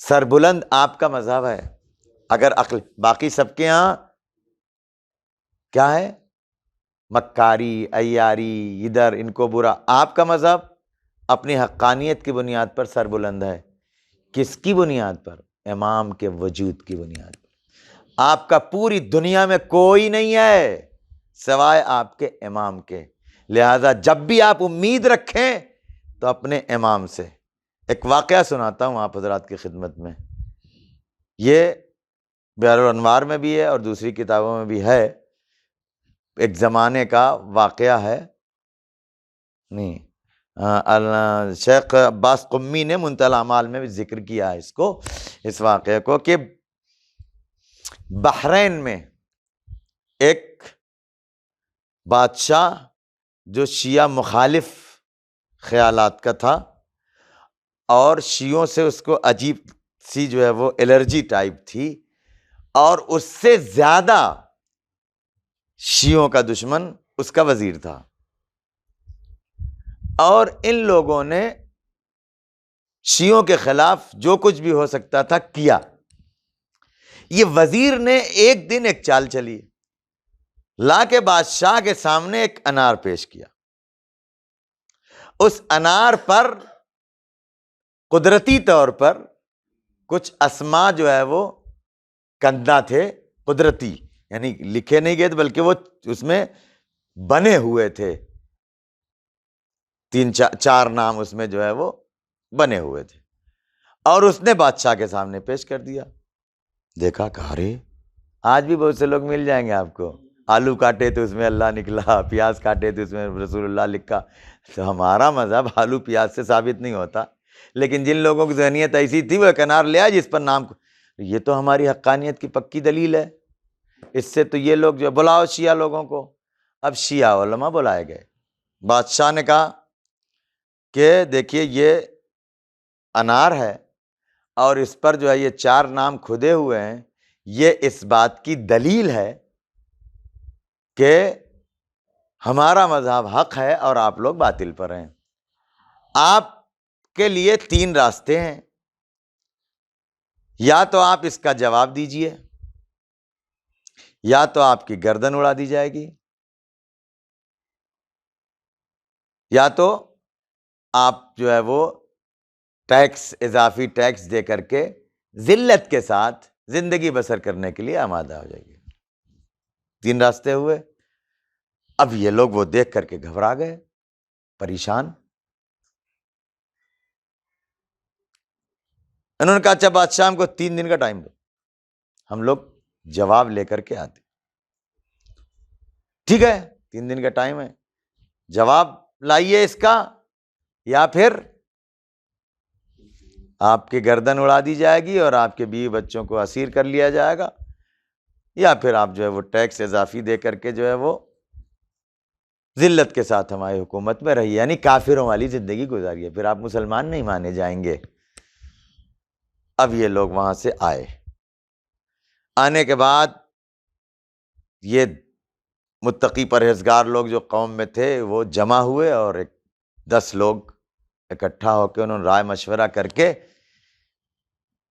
سربلند آپ کا مذہب ہے۔ اگر عقل باقی سب کے ہاں کیا ہے، مکاری، عیاری، ادھر ان کو برا، آپ کا مذہب اپنی حقانیت کی بنیاد پر سربلند ہے۔ کس کی بنیاد پر؟ امام کے وجود کی بنیاد پر۔ آپ کا پوری دنیا میں کوئی نہیں ہے سوائے آپ کے امام کے، لہذا جب بھی آپ امید رکھیں تو اپنے امام سے۔ ایک واقعہ سناتا ہوں آپ حضرات کی خدمت میں، یہ بحر الانوار میں بھی ہے اور دوسری کتابوں میں بھی ہے، ایک زمانے کا واقعہ ہے۔ نہیں، شیخ عباس قمی نے منتهى الاعمال میں بھی ذکر کیا ہے اس واقعے کو، کہ بحرین میں ایک بادشاہ جو شیعہ مخالف خیالات کا تھا اور شیعوں سے اس کو عجیب سی جو ہے وہ الرجی ٹائپ تھی، اور اس سے زیادہ شیعوں کا دشمن اس کا وزیر تھا، اور ان لوگوں نے شیعوں کے خلاف جو کچھ بھی ہو سکتا تھا کیا۔ یہ وزیر نے ایک دن ایک چال چلی، لا کے بادشاہ کے سامنے ایک انار پیش کیا۔ اس انار پر قدرتی طور پر کچھ اسما جو ہے وہ کندہ تھے، قدرتی، یعنی لکھے نہیں گئے تھے بلکہ وہ اس میں بنے ہوئے تھے، تین چار نام اس میں جو ہے وہ بنے ہوئے تھے، اور اس نے بادشاہ کے سامنے پیش کر دیا۔ دیکھا کہ ارے آج بھی بہت سے لوگ مل جائیں گے آپ کو، آلو کاٹے تو اس میں اللہ نکلا، پیاز کاٹے تو اس میں رسول اللہ لکھا۔ تو ہمارا مذہب آلو پیاز سے ثابت نہیں ہوتا، لیکن جن لوگوں کی ذہنیت ایسی تھی وہ ایک انار لے آئے جس پر نام، یہ تو ہماری حقانیت کی پکی دلیل ہے۔ اس سے تو یہ لوگ جو بلاؤ شیعہ لوگوں کو، اب شیعہ علماء بلائے گئے۔ بادشاہ نے کہا کہ دیکھیے یہ انار ہے اور اس پر جو ہے یہ چار نام کھدے ہوئے ہیں، یہ اس بات کی دلیل ہے کہ ہمارا مذہب حق ہے اور آپ لوگ باطل پر ہیں۔ آپ کے لیے تین راستے ہیں، یا تو آپ اس کا جواب دیجئے، یا تو آپ کی گردن اڑا دی جائے گی، یا تو آپ جو ہے وہ ٹیکس، اضافی ٹیکس دے کر کے ذلت کے ساتھ زندگی بسر کرنے کے لیے آمادہ ہو جائے گی۔ تین راستے ہوئے۔ اب یہ لوگ وہ دیکھ کر کے گھبرا گئے، پریشان۔ انہوں نے کہا اچھا بادشاہ ہم کو 3 دن کا ٹائم دو، ہم لوگ جواب لے کر کے آتے۔ ٹھیک ہے، 3 دن کا ٹائم ہے، جواب لائیے اس کا، یا پھر آپ کی گردن اڑا دی جائے گی اور آپ کے بیوی بچوں کو اسیر کر لیا جائے گا، یا پھر آپ جو ہے وہ ٹیکس اضافی دے کر کے جو ہے وہ ذلت کے ساتھ ہماری حکومت میں رہی، یعنی کافروں والی زندگی گزاریے، پھر آپ مسلمان نہیں مانے جائیں گے۔ اب یہ لوگ وہاں سے آئے، آنے کے بعد یہ متقی پرہیزگار لوگ جو قوم میں تھے وہ جمع ہوئے، اور 10 لوگ اکٹھا ہو کے انہوں نے رائے مشورہ کر کے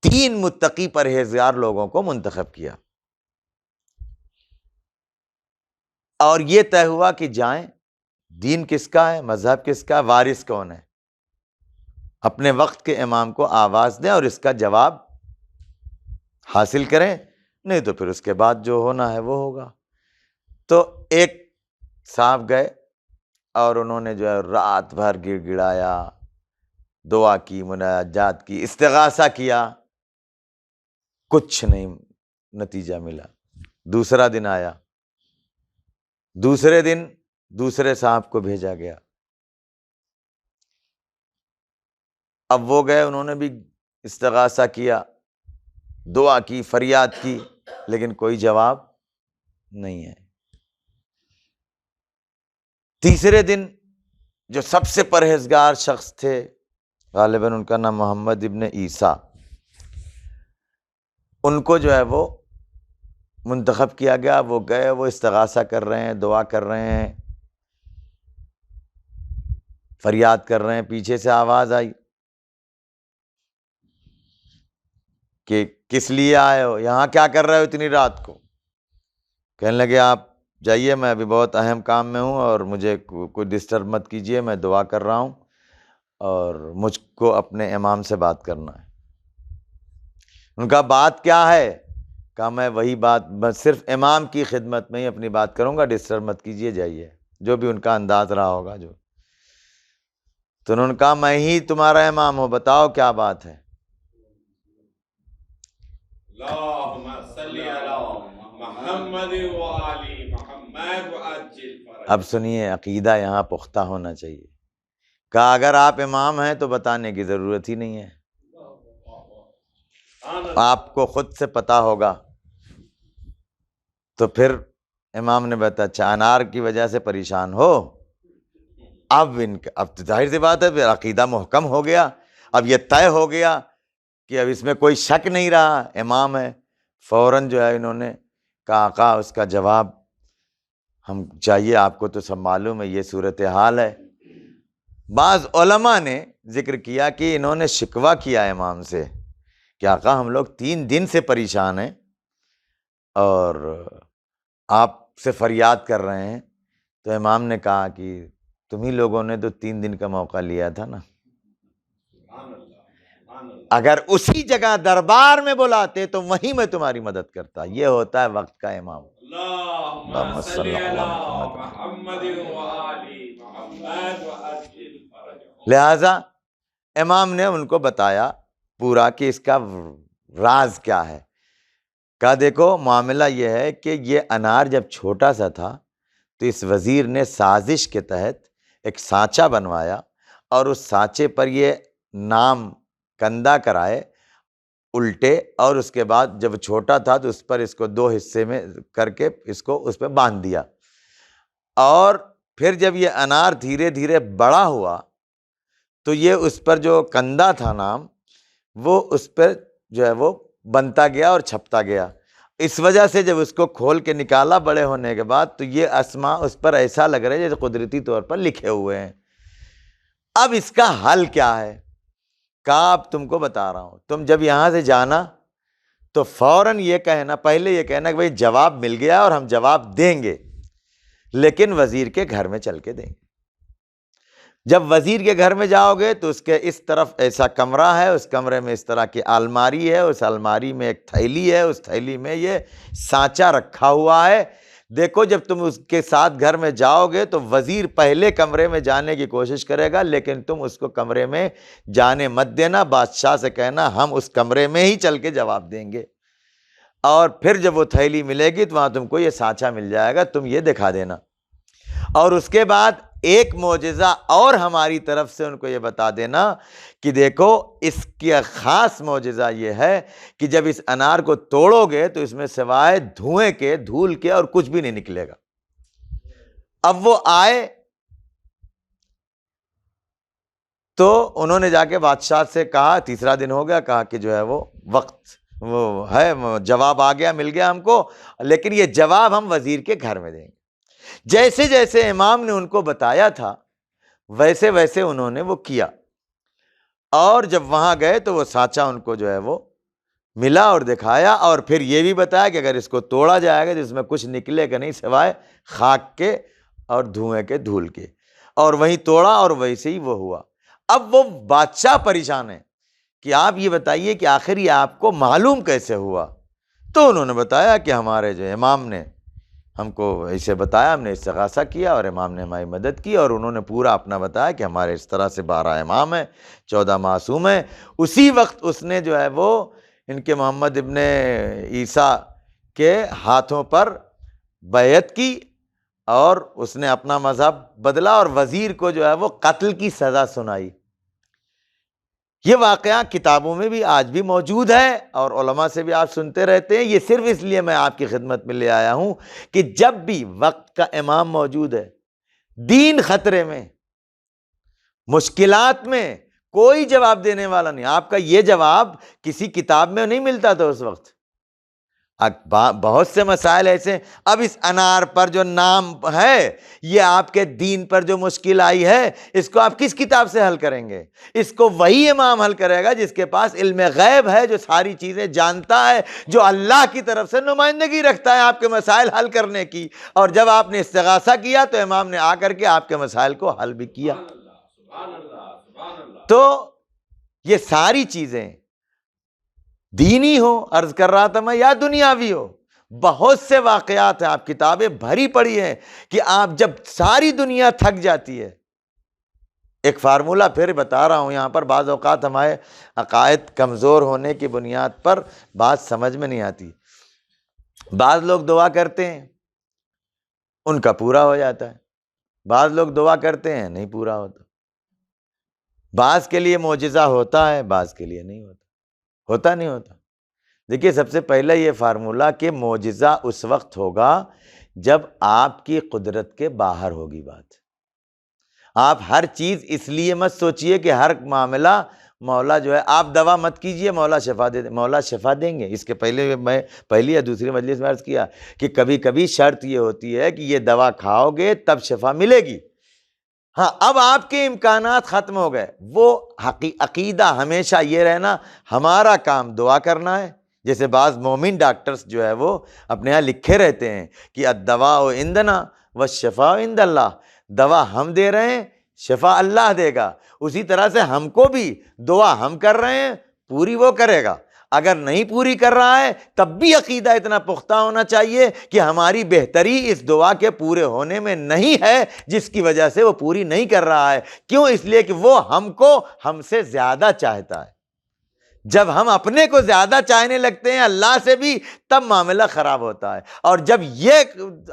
3 متقی پرہیزگار لوگوں کو منتخب کیا، اور یہ طے ہوا کہ جائیں، دین کس کا ہے، مذہب کس کا ہے، وارث کون ہے، اپنے وقت کے امام کو آواز دیں اور اس کا جواب حاصل کریں، نہیں تو پھر اس کے بعد جو ہونا ہے وہ ہوگا۔ تو ایک صاحب گئے اور انہوں نے جو ہے رات بھر گڑ گڑایا، دعا کی، مناجات کی، استغاثہ کیا، کچھ نہیں نتیجہ ملا۔ دوسرا دن آیا، دوسرے دن دوسرے صاحب کو بھیجا گیا، اب وہ گئے، انہوں نے بھی استغاثہ کیا، دعا کی، فریاد کی، لیکن کوئی جواب نہیں ہے۔ تیسرے دن جو سب سے پرہیزگار شخص تھے، غالباً ان کا نام محمد ابن عیسیٰ، ان کو جو ہے وہ منتخب کیا گیا۔ وہ گئے، وہ استغاثہ کر رہے ہیں، دعا کر رہے ہیں، فریاد کر رہے ہیں۔ پیچھے سے آواز آئی کہ کس لیے آئے ہو، یہاں کیا کر رہے ہو اتنی رات کو؟ کہنے لگے آپ جائیے، میں ابھی بہت اہم کام میں ہوں اور مجھے کوئی ڈسٹرب مت کیجیے، میں دعا کر رہا ہوں اور مجھ کو اپنے امام سے بات کرنا ہے۔ ان کا بات کیا ہے؟ کہا میں وہی بات، میں صرف امام کی خدمت میں ہی اپنی بات کروں گا، ڈسٹرب مت کیجیے، جائیے، جو بھی ان کا انداز رہا ہوگا جو۔ تو انہوں نے کہا میں ہی تمہارا امام ہوں، بتاؤ کیا بات ہے؟ اللہم صلی علی محمد و آل محمد وعجل فرجہ۔ اب سنیے، عقیدہ یہاں پختہ ہونا چاہیے۔ کہا اگر آپ امام ہیں تو بتانے کی ضرورت ہی نہیں ہے، آپ کو خود سے پتا ہوگا۔ تو پھر امام نے بتایا اچھا انار کی وجہ سے پریشان ہو، اب اب ظاہر سی بات ہے پھر عقیدہ محکم ہو گیا، اب یہ طے ہو گیا کہ اب اس میں کوئی شک نہیں رہا، امام ہے۔ فوراً جو ہے انہوں نے کہا آقا اس کا جواب ہم چاہیے، آپ کو تو سب معلوم ہے یہ صورتحال ہے۔ بعض علماء نے ذکر کیا کہ انہوں نے شکوہ کیا امام سے کہ آقا ہم لوگ 3 دن سے پریشان ہیں اور آپ سے فریاد کر رہے ہیں۔ تو امام نے کہا کہ تمہیں لوگوں نے تو 3 دن کا موقع لیا تھا نا، اگر اسی جگہ دربار میں بلاتے تو وہیں میں تمہاری مدد کرتا۔ یہ ہوتا ہے وقت کا امام۔ اللہم صلی علی محمد و آل محمد وعجل فرجہ۔ لہذا امام نے ان کو بتایا پورا کہ اس کا راز کیا ہے۔ کہا دیکھو معاملہ یہ ہے کہ یہ انار جب چھوٹا سا تھا تو اس وزیر نے سازش کے تحت ایک سانچہ بنوایا اور اس سانچے پر یہ نام کندہ کرائے الٹے، اور اس کے بعد جب چھوٹا تھا تو اس پر اس کو 2 حصے میں کر کے اس کو اس پہ باندھ دیا، اور پھر جب یہ انار دھیرے دھیرے بڑا ہوا تو یہ اس پر جو کندہ تھا نام وہ اس پر جو ہے وہ بنتا گیا اور چھپتا گیا۔ اس وجہ سے جب اس کو کھول کے نکالا بڑے ہونے کے بعد تو یہ اسماء اس پر ایسا لگ رہا ہے جیسے قدرتی طور پر لکھے ہوئے ہیں۔ اب اس کا حل کیا ہے؟ کہا اب تم کو بتا رہا ہوں، تم جب یہاں سے جانا تو فوراً یہ کہنا، پہلے یہ کہنا کہ بھائی جواب مل گیا اور ہم جواب دیں گے، لیکن وزیر کے گھر میں چل کے دیں گے۔ جب وزیر کے گھر میں جاؤ گے تو اس کے اس طرف ایسا کمرہ ہے، اس کمرے میں اس طرح کی الماری ہے، اس الماری میں ایک تھیلی ہے، اس تھیلی میں یہ سانچہ رکھا ہوا ہے۔ دیکھو جب تم اس کے ساتھ گھر میں جاؤ گے تو وزیر پہلے کمرے میں جانے کی کوشش کرے گا، لیکن تم اس کو کمرے میں جانے مت دینا، بادشاہ سے کہنا ہم اس کمرے میں ہی چل کے جواب دیں گے، اور پھر جب وہ تھیلی ملے گی تو وہاں تم کو یہ سانچہ مل جائے گا، تم یہ دکھا دینا۔ اور اس کے بعد ایک معجزہ اور ہماری طرف سے ان کو یہ بتا دینا کہ دیکھو اس کی خاص معجزہ یہ ہے کہ جب اس انار کو توڑو گے تو اس میں سوائے دھوئیں کے، دھول کے اور کچھ بھی نہیں نکلے گا۔ اب وہ آئے تو انہوں نے جا کے بادشاہ سے کہا، تیسرا دن ہو گیا، کہا کہ جو ہے وہ وقت وہ ہے، جواب آ گیا، مل گیا ہم کو، لیکن یہ جواب ہم وزیر کے گھر میں دیں گے۔ جیسے جیسے امام نے ان کو بتایا تھا ویسے ویسے انہوں نے وہ کیا، اور جب وہاں گئے تو وہ سانچہ ان کو جو ہے وہ ملا اور دکھایا، اور پھر یہ بھی بتایا کہ اگر اس کو توڑا جائے گا تو اس میں کچھ نکلے گا نہیں سوائے خاک کے اور دھوئیں کے، دھول کے، اور وہیں توڑا اور ویسے ہی وہ ہوا۔ اب وہ بادشاہ پریشان ہے کہ آپ یہ بتائیے کہ آخر یہ آپ کو معلوم کیسے ہوا؟ تو انہوں نے بتایا کہ ہمارے جو امام نے ہم کو اسے بتایا، ہم نے استغاثہ کیا اور امام نے ہماری مدد کی، اور انہوں نے پورا اپنا بتایا کہ ہمارے اس طرح سے 12 امام ہیں، 14 معصوم ہیں۔ اسی وقت اس نے جو ہے وہ ان کے محمد ابن عیسیٰ کے ہاتھوں پر بیعت کی، اور اس نے اپنا مذہب بدلا، اور وزیر کو جو ہے وہ قتل کی سزا سنائی۔ یہ واقعہ کتابوں میں بھی آج بھی موجود ہے، اور علماء سے بھی آپ سنتے رہتے ہیں۔ یہ صرف اس لیے میں آپ کی خدمت میں لے آیا ہوں کہ جب بھی وقت کا امام موجود ہے، دین خطرے میں، مشکلات میں، کوئی جواب دینے والا نہیں۔ آپ کا یہ جواب کسی کتاب میں نہیں ملتا تھا اس وقت۔ بہت سے مسائل ایسے، اب اس انار پر جو نام ہے، یہ آپ کے دین پر جو مشکل آئی ہے، اس کو آپ کس کتاب سے حل کریں گے؟ اس کو وہی امام حل کرے گا جس کے پاس علم غیب ہے، جو ساری چیزیں جانتا ہے، جو اللہ کی طرف سے نمائندگی رکھتا ہے آپ کے مسائل حل کرنے کی۔ اور جب آپ نے استغاثہ کیا تو امام نے آ کر کے آپ کے مسائل کو حل بھی کیا۔ تو یہ ساری چیزیں دینی ہو، عرض کر رہا تھا میں، یا دنیاوی ہو، بہت سے واقعات ہیں، آپ کتابیں بھری پڑی ہیں کہ آپ جب ساری دنیا تھک جاتی ہے، ایک فارمولہ پھر بتا رہا ہوں یہاں پر، بعض اوقات ہمارے عقائد کمزور ہونے کی بنیاد پر بات سمجھ میں نہیں آتی۔ بعض لوگ دعا کرتے ہیں، ان کا پورا ہو جاتا ہے، بعض لوگ دعا کرتے ہیں نہیں پورا ہوتا، بعض کے لیے معجزہ ہوتا ہے، بعض کے لیے نہیں ہوتا نہیں ہوتا۔ دیکھیے، سب سے پہلے یہ فارمولہ کہ معجزہ اس وقت ہوگا جب آپ کی قدرت کے باہر ہوگی بات۔ آپ ہر چیز اس لیے مت سوچئے کہ ہر معاملہ مولا جو ہے، آپ دوا مت کیجئے مولا شفا دے دے، مولا شفا دیں گے۔ اس کے پہلے میں پہلی یا دوسری مجلس میں عرض کیا کہ کبھی کبھی شرط یہ ہوتی ہے کہ یہ دوا کھاؤ گے تب شفا ملے گی۔ ہاں، اب آپ کے امکانات ختم ہو گئے، وہ عقیدہ ہمیشہ یہ رہنا ہمارا کام دعا کرنا ہے۔ جیسے بعض مومن ڈاکٹرز جو ہے وہ اپنے یہاں لکھے رہتے ہیں کہ الدواء عندنا والشفاء عند اللہ، دوا ہم دے رہے ہیں، شفا اللہ دے گا۔ اسی طرح سے ہم کو بھی دعا ہم کر رہے ہیں، پوری وہ کرے گا۔ اگر نہیں پوری کر رہا ہے تب بھی عقیدہ اتنا پختہ ہونا چاہیے کہ ہماری بہتری اس دعا کے پورے ہونے میں نہیں ہے، جس کی وجہ سے وہ پوری نہیں کر رہا ہے۔ کیوں؟ اس لیے کہ وہ ہم کو ہم سے زیادہ چاہتا ہے۔ جب ہم اپنے کو زیادہ چاہنے لگتے ہیں اللہ سے بھی، تب معاملہ خراب ہوتا ہے۔ اور جب یہ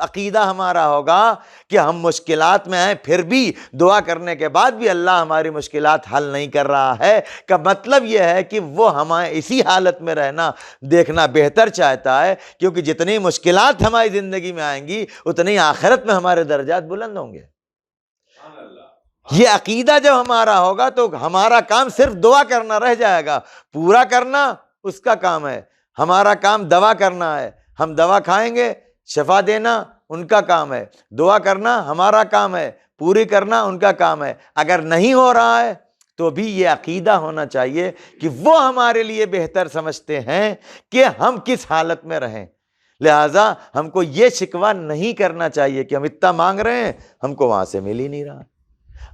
عقیدہ ہمارا ہوگا کہ ہم مشکلات میں ہیں پھر بھی دعا کرنے کے بعد بھی اللہ ہماری مشکلات حل نہیں کر رہا ہے، کا مطلب یہ ہے کہ وہ ہمیں اسی حالت میں رہنا دیکھنا بہتر چاہتا ہے، کیونکہ جتنی مشکلات ہماری زندگی میں آئیں گی اتنی آخرت میں ہمارے درجات بلند ہوں گے۔ یہ عقیدہ جب ہمارا ہوگا تو ہمارا کام صرف دعا کرنا رہ جائے گا، پورا کرنا اس کا کام ہے۔ ہمارا کام دوا کرنا ہے، ہم دوا کھائیں گے، شفا دینا ان کا کام ہے، دعا کرنا ہمارا کام ہے، پوری کرنا ان کا کام ہے۔ اگر نہیں ہو رہا ہے تو بھی یہ عقیدہ ہونا چاہیے کہ وہ ہمارے لیے بہتر سمجھتے ہیں کہ ہم کس حالت میں رہیں۔ لہٰذا ہم کو یہ شکوہ نہیں کرنا چاہیے کہ ہم اتنا مانگ رہے ہیں، ہم کو وہاں سے مل ہی نہیں رہا۔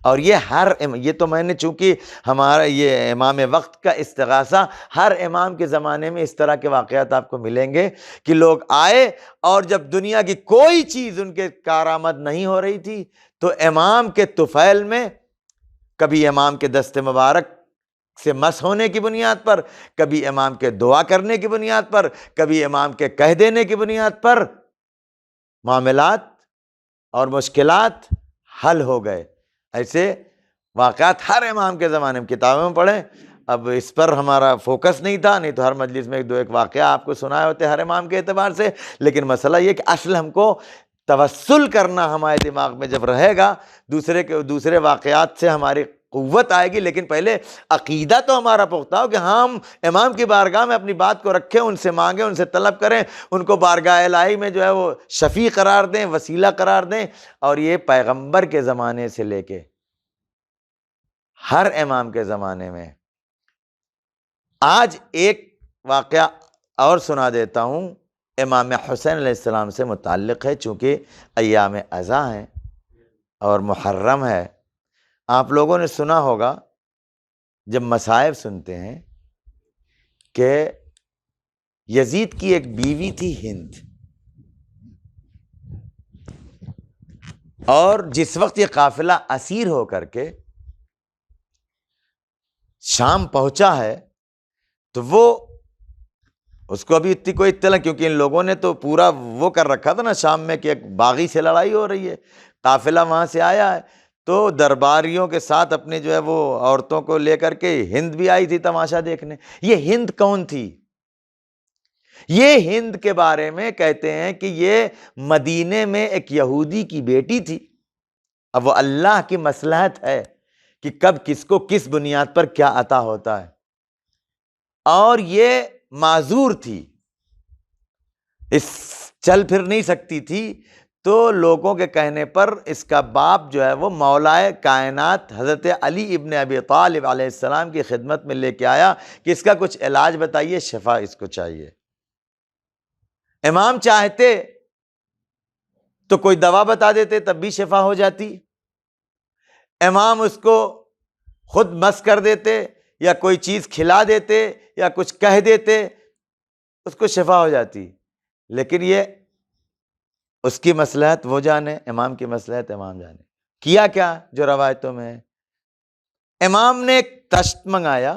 اور یہ تو میں نے، چونکہ ہمارا یہ امام وقت کا استغاثہ، ہر امام کے زمانے میں اس طرح کے واقعات آپ کو ملیں گے کہ لوگ آئے اور جب دنیا کی کوئی چیز ان کے کارآمد نہیں ہو رہی تھی تو امام کے طفیل میں، کبھی امام کے دست مبارک سے مس ہونے کی بنیاد پر، کبھی امام کے دعا کرنے کی بنیاد پر، کبھی امام کے کہہ دینے کی بنیاد پر معاملات اور مشکلات حل ہو گئے۔ ایسے واقعات ہر امام کے زمانے میں کتابوں میں پڑھیں۔ اب اس پر ہمارا فوکس نہیں تھا، نہیں تو ہر مجلس میں ایک واقعہ آپ کو سنائے ہوتے ہر امام کے اعتبار سے، لیکن مسئلہ یہ کہ اصل ہم کو توسل کرنا ہمارے دماغ میں جب رہے گا، دوسرے واقعات سے ہماری قوت آئے گی، لیکن پہلے عقیدہ تو ہمارا پختہ ہو کہ ہم امام کی بارگاہ میں اپنی بات کو رکھیں، ان سے مانگیں، ان سے طلب کریں، ان کو بارگاہ الہی میں جو ہے وہ شفیع قرار دیں، وسیلہ قرار دیں۔ اور یہ پیغمبر کے زمانے سے لے کے ہر امام کے زمانے میں۔ آج ایک واقعہ اور سنا دیتا ہوں، امام حسین علیہ السلام سے متعلق ہے، چونکہ ایام اضحیٰ ہیں اور محرم ہے۔ آپ لوگوں نے سنا ہوگا جب مصائب سنتے ہیں کہ یزید کی ایک بیوی تھی ہند، اور جس وقت یہ قافلہ اسیر ہو کر کے شام پہنچا ہے تو وہ اس کو ابھی اتنی کوئی اطلاع، کیونکہ ان لوگوں نے تو پورا وہ کر رکھا تھا نا شام میں کہ ایک باغی سے لڑائی ہو رہی ہے، قافلہ وہاں سے آیا ہے، تو درباریوں کے ساتھ اپنے جو ہے وہ عورتوں کو لے کر کے ہند بھی آئی تھی تماشا دیکھنے۔ یہ ہند کون تھی؟ یہ ہند کے بارے میں کہتے ہیں کہ یہ مدینے میں ایک یہودی کی بیٹی تھی۔ اب وہ اللہ کی مصلحت ہے کہ کب کس کو کس بنیاد پر کیا عطا ہوتا ہے، اور یہ معذور تھی، اس چل پھر نہیں سکتی تھی، تو لوگوں کے کہنے پر اس کا باپ جو ہے وہ مولائے کائنات حضرت علی ابن ابی طالب علیہ السلام کی خدمت میں لے کے آیا کہ اس کا کچھ علاج بتائیے، شفا اس کو چاہیے۔ امام چاہتے تو کوئی دوا بتا دیتے تب بھی شفا ہو جاتی، امام اس کو خود مس کر دیتے یا کوئی چیز کھلا دیتے یا کچھ کہہ دیتے، اس کو شفا ہو جاتی، لیکن یہ اس کی مصلحت وہ جانے، امام کی مصلحت امام جانے۔ کیا کیا جو روایتوں میں ہے، امام نے ایک تشت منگایا،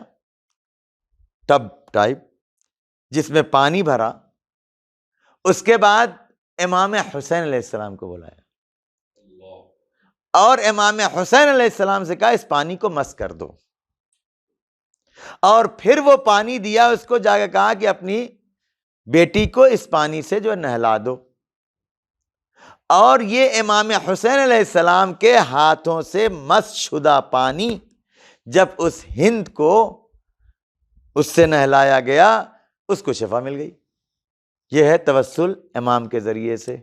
ٹب ٹائپ، جس میں پانی بھرا، اس کے بعد امام حسین علیہ السلام کو بلایا اور امام حسین علیہ السلام سے کہا اس پانی کو مس کر دو، اور پھر وہ پانی دیا، اس کو جا کے کہا کہ اپنی بیٹی کو اس پانی سے جو نہلا دو، اور یہ امام حسین علیہ السلام کے ہاتھوں سے مس شدہ پانی جب اس ہند کو اس سے نہلایا گیا، اس کو شفا مل گئی۔ یہ ہے توسل امام کے ذریعے سے۔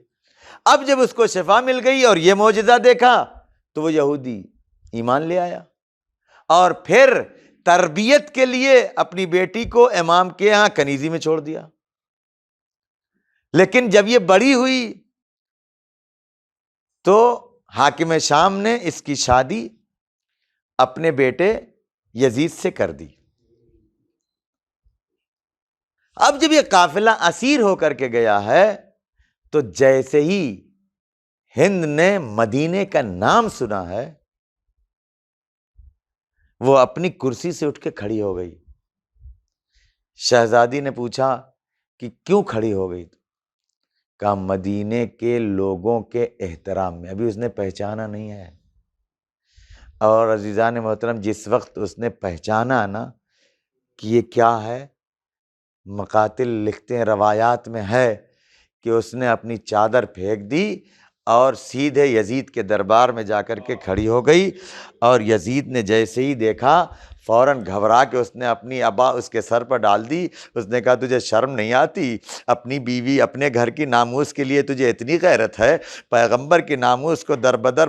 اب جب اس کو شفا مل گئی اور یہ معجزہ دیکھا تو وہ یہودی ایمان لے آیا، اور پھر تربیت کے لیے اپنی بیٹی کو امام کے یہاں کنیزی میں چھوڑ دیا۔ لیکن جب یہ بڑی ہوئی تو حاکم شام نے اس کی شادی اپنے بیٹے یزید سے کر دی۔ اب جب یہ قافلہ اسیر ہو کر کے گیا ہے تو جیسے ہی ہند نے مدینے کا نام سنا ہے، وہ اپنی کرسی سے اٹھ کے کھڑی ہو گئی۔ شہزادی نے پوچھا کہ کیوں کھڑی ہو گئی؟ کہا مدینے کے لوگوں کے احترام میں۔ ابھی اس نے پہچانا نہیں ہے، اور عزیزان محترم جس وقت اس نے پہچانا نا کہ یہ کیا ہے، مقاتل لکھتے ہیں، روایات میں ہے کہ اس نے اپنی چادر پھینک دی اور سیدھے یزید کے دربار میں جا کر کے کھڑی ہو گئی، اور یزید نے جیسے ہی دیکھا فوراً گھبرا کے اس نے اپنی ابا اس کے سر پر ڈال دی۔ اس نے کہا تجھے شرم نہیں آتی؟ اپنی بیوی، اپنے گھر کی ناموس کے لیے تجھے اتنی غیرت ہے؟ پیغمبر کی ناموس کو در بدر،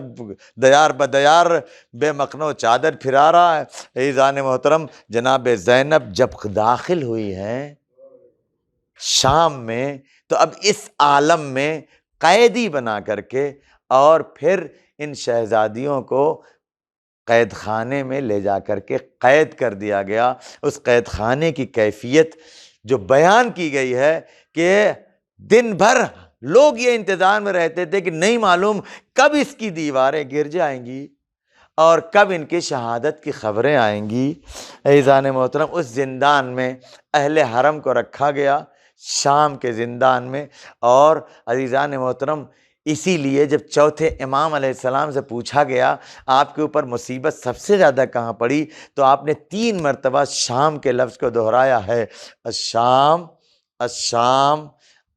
دیار بدیار بے مخنو چادر پھرا رہا ہے۔ عزیزان محترم جناب زینب جب داخل ہوئی ہیں شام میں، تو اب اس عالم میں قیدی بنا کر کے اور پھر ان شہزادیوں کو قید خانے میں لے جا کر کے قید کر دیا گیا۔ اس قید خانے کی کیفیت جو بیان کی گئی ہے کہ دن بھر لوگ یہ انتظار میں رہتے تھے کہ نہیں معلوم کب اس کی دیواریں گر جائیں گی اور کب ان کی شہادت کی خبریں آئیں گی۔ عزیزان محترم اس زندان میں اہل حرم کو رکھا گیا، شام کے زندان میں، اور عزیزان محترم اسی لیے جب چوتھے امام علیہ السلام سے پوچھا گیا آپ کے اوپر مصیبت سب سے زیادہ کہاں پڑی، تو آپ نے 3 مرتبہ شام کے لفظ کو دہرایا ہے، الشام الشام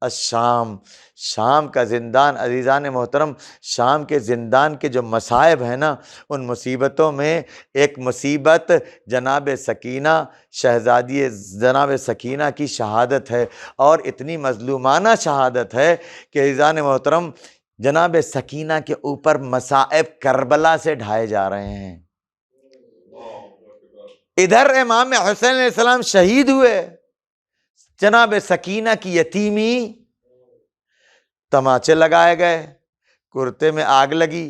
الشام۔ شام کا زندان، عزیزان محترم شام کے زندان کے جو مصائب ہیں نا، ان مصیبتوں میں ایک مصیبت جناب سکینہ، شہزادی جناب سکینہ کی شہادت ہے، اور اتنی مظلومانہ شہادت ہے کہ عزیزان محترم جناب سکینہ کے اوپر مصائب کربلا سے ڈھائے جا رہے ہیں۔ ادھر امام حسین علیہ السلام شہید ہوئے، جناب سکینہ کی یتیمی، تماچے لگائے گئے، کرتے میں آگ لگی،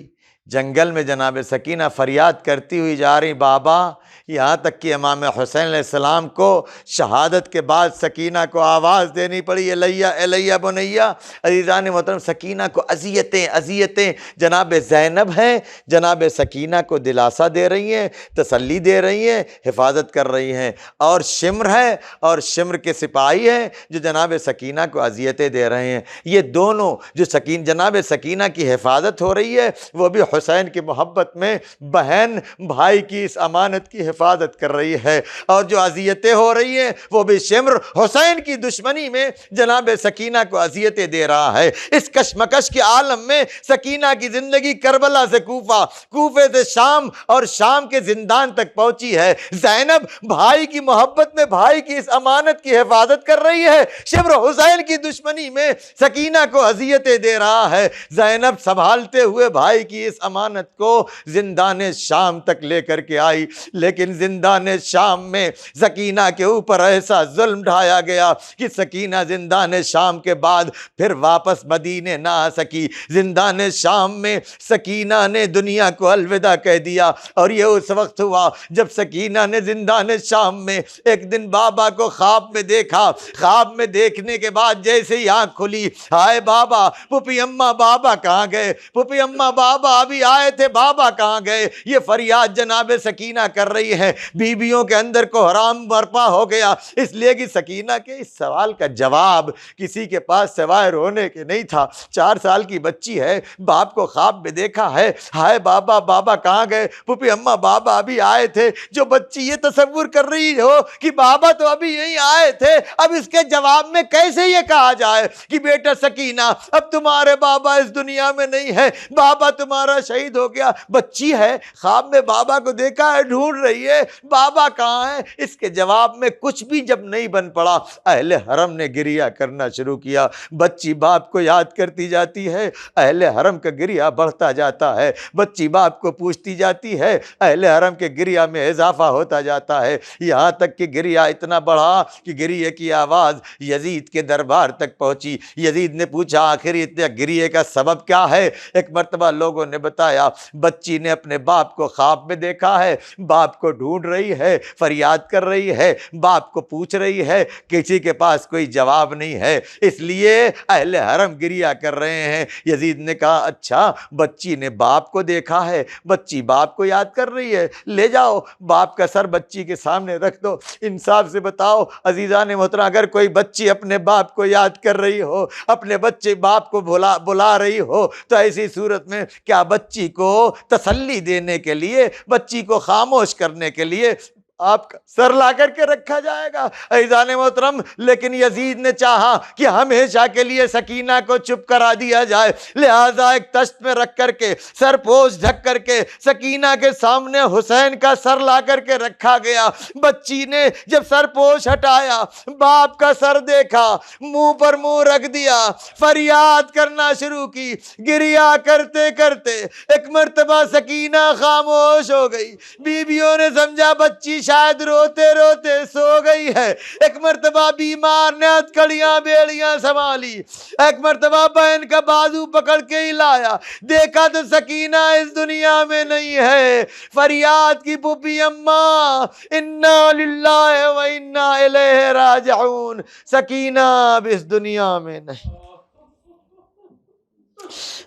جنگل میں جناب سکینہ فریاد کرتی ہوئی جا رہی بابا، یہاں تک کہ امام حسین علیہ السلام کو شہادت کے بعد سکینہ کو آواز دینی پڑی، الیہ الیہ بنیہ۔ عزیزان محترم، سکینہ کو اذیتیں جناب زینب ہیں، جناب سکینہ کو دلاسا دے رہی ہیں، تسلی دے رہی ہیں، حفاظت کر رہی ہیں، اور شمر ہے اور شمر کے سپاہی ہیں جو جناب سکینہ کو اذیتیں دے رہے ہیں۔ یہ دونوں جو جناب سکینہ کی حفاظت ہو رہی ہے، وہ بھی حسین کی محبت میں بہن بھائی کی اس امانت کی حفاظت کر رہی ہے، اور جو اذیتیں ہو رہی ہیں وہ بھی شمر حسین کی دشمنی میں جناب سکینہ کو اذیتیں دے رہا ہے۔ اس کشمکش کے عالم میں سکینہ کی زندگی کربلا سے کوفہ، کوفے سے شام، اور شام کے زندان تک پہنچی ہے۔ زینب بھائی کی محبت میں بھائی کی اس امانت کی حفاظت کر رہی ہے، شمر حسین کی دشمنی میں سکینہ کو اذیتیں دے رہا ہے۔ زینب سنبھالتے ہوئے بھائی کی اس امانت کو زندان شام تک لے کر کے آئی، لیکن زندان شام میں سکینہ کے اوپر ایسا ظلم ڈھایا گیا کہ سکینہ زندان شام کے بعد پھر واپس مدینے نہ آ سکی۔ زندان شام میں سکینہ نے دنیا کو الوداع کہہ دیا، اور یہ اس وقت ہوا جب سکینہ نے زندان شام میں ایک دن بابا کو خواب میں دیکھا۔ خواب میں دیکھنے کے بعد جیسے ہی آنکھ کھلی، ہائے بابا، پھوپھی اماں بابا کہاں گئے، پھوپھی اماں بابا ابھی آئے تھے، بابا کہاں گئے، یہ فریاد جناب سکینہ کر رہی ہے۔ بیویوں کے اندر کو حرام برپا ہو گیا، اس لیے کہ سکینہ کے اس سوال کا جواب کسی کے پاس سوائے رونے کے نہیں تھا۔ 4 سال کی بچی ہے، باپ کو خواب میں دیکھا ہے، ہائے بابا، بابا کہاں گئے، پھوپھی اماں بابا ابھی آئے تھے۔ جو بچی یہ تصور کر رہی ہو کہ بابا تو ابھی یہیں آئے تھے، اب اس کے جواب میں کیسے یہ کہا جائے کہ بیٹا سکینہ، اب تمہارے بابا اس دنیا میں نہیں ہے، بابا تمہارا شہید ہو گیا۔ بچی ہے، خواب میں بابا کو دیکھا ہے، ڈھونڈ رہی ہے بابا کہاں ہے۔ اس کے جواب میں کچھ بھی جب نہیں بن پڑا، اہل حرم نے گریہ کرنا شروع کیا۔ بچی باپ کو یاد کرتی جاتی ہے، اہل حرم کا گریہ بڑھتا جاتا ہے۔ بچی باپ کو پوچھتی جاتی ہے، اہل حرم کے گریہ میں اضافہ ہوتا جاتا ہے، یہاں تک کہ گریہ اتنا بڑھا کہ گریہ کی آواز یزید کے دربار تک پہنچی۔ یزید نے پوچھا آخر اتنے گریہ کا سبب کیا ہے؟ ایک مرتبہ لوگوں نے بتایا بچی نے اپنے باپ کو خواب میں دیکھا ہے، باپ کو ڈھونڈ رہی ہے، فریاد کر رہی ہے، باپ کو پوچھ رہی ہے، کسی کے پاس کوئی جواب نہیں ہے، اس لیے اہل حرم گریہ کر رہے ہیں۔ یزید نے کہا اچھا، بچی نے باپ کو دیکھا ہے، بچی باپ کو یاد کر رہی ہے، لے جاؤ باپ کا سر بچی کے سامنے رکھ دو۔ انصاف سے بتاؤ عزیزان محترم، اگر کوئی بچی اپنے باپ کو یاد کر رہی ہو، اپنے بچے باپ کو بلا رہی ہو، تو ایسی صورت میں کیا بچی کو تسلی دینے کے لیے، بچی کو خاموش کرنے کے لیے آپ کا سر لا کر کے رکھا جائے گا؟ عزیزان محترم، لیکن یزید نے چاہا کہ ہمیشہ کے لیے سکینہ کو چپ کرا دیا جائے، لہذا ایک تشت میں رکھ کر کے، سر پوش ڈھک کر کے سکینہ کے سامنے حسین کا سر لا کر کے رکھا گیا۔ بچی نے جب سر پوش ہٹایا، باپ کا سر دیکھا، منہ پر منہ رکھ دیا، فریاد کرنا شروع کی۔ گریہ کرتے کرتے ایک مرتبہ سکینہ خاموش ہو گئی۔ بیویوں نے سمجھا بچی شاید روتے روتے سو گئی ہے۔ ایک مرتبہ بیمار نے ہتھکڑیاں بیڑیاں سنبھالی، ایک مرتبہ بہن کا بازو پکڑ کے ہلایا، دیکھا تو سکینہ اس دنیا میں نہیں ہے۔ فریاد کی پھوپھی اماں، انا للہ و انا الیہ راجعون، سکینہ اب اس دنیا میں نہیں۔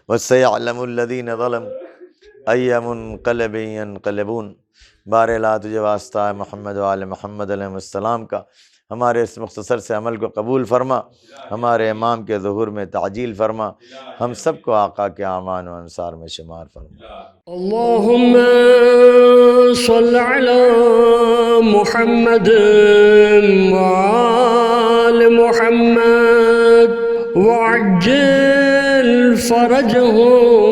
وَسَيَعْلَمُ الَّذِينَ ظَلَمُوا أَيَّ مُنقَلَبٍ يَنقَلِبُونَ۔ بارے تجھے واسطہ ہے محمد و آل محمد علیہ السلام کا، ہمارے اس مختصر سے عمل کو قبول فرما، ہمارے امام کے ظہور میں تعجیل فرما، ہم سب کو آقا کے اعوان و انصار میں شمار فرما۔ اللہم صل علی محمد وآل محمد وعجل فرجهم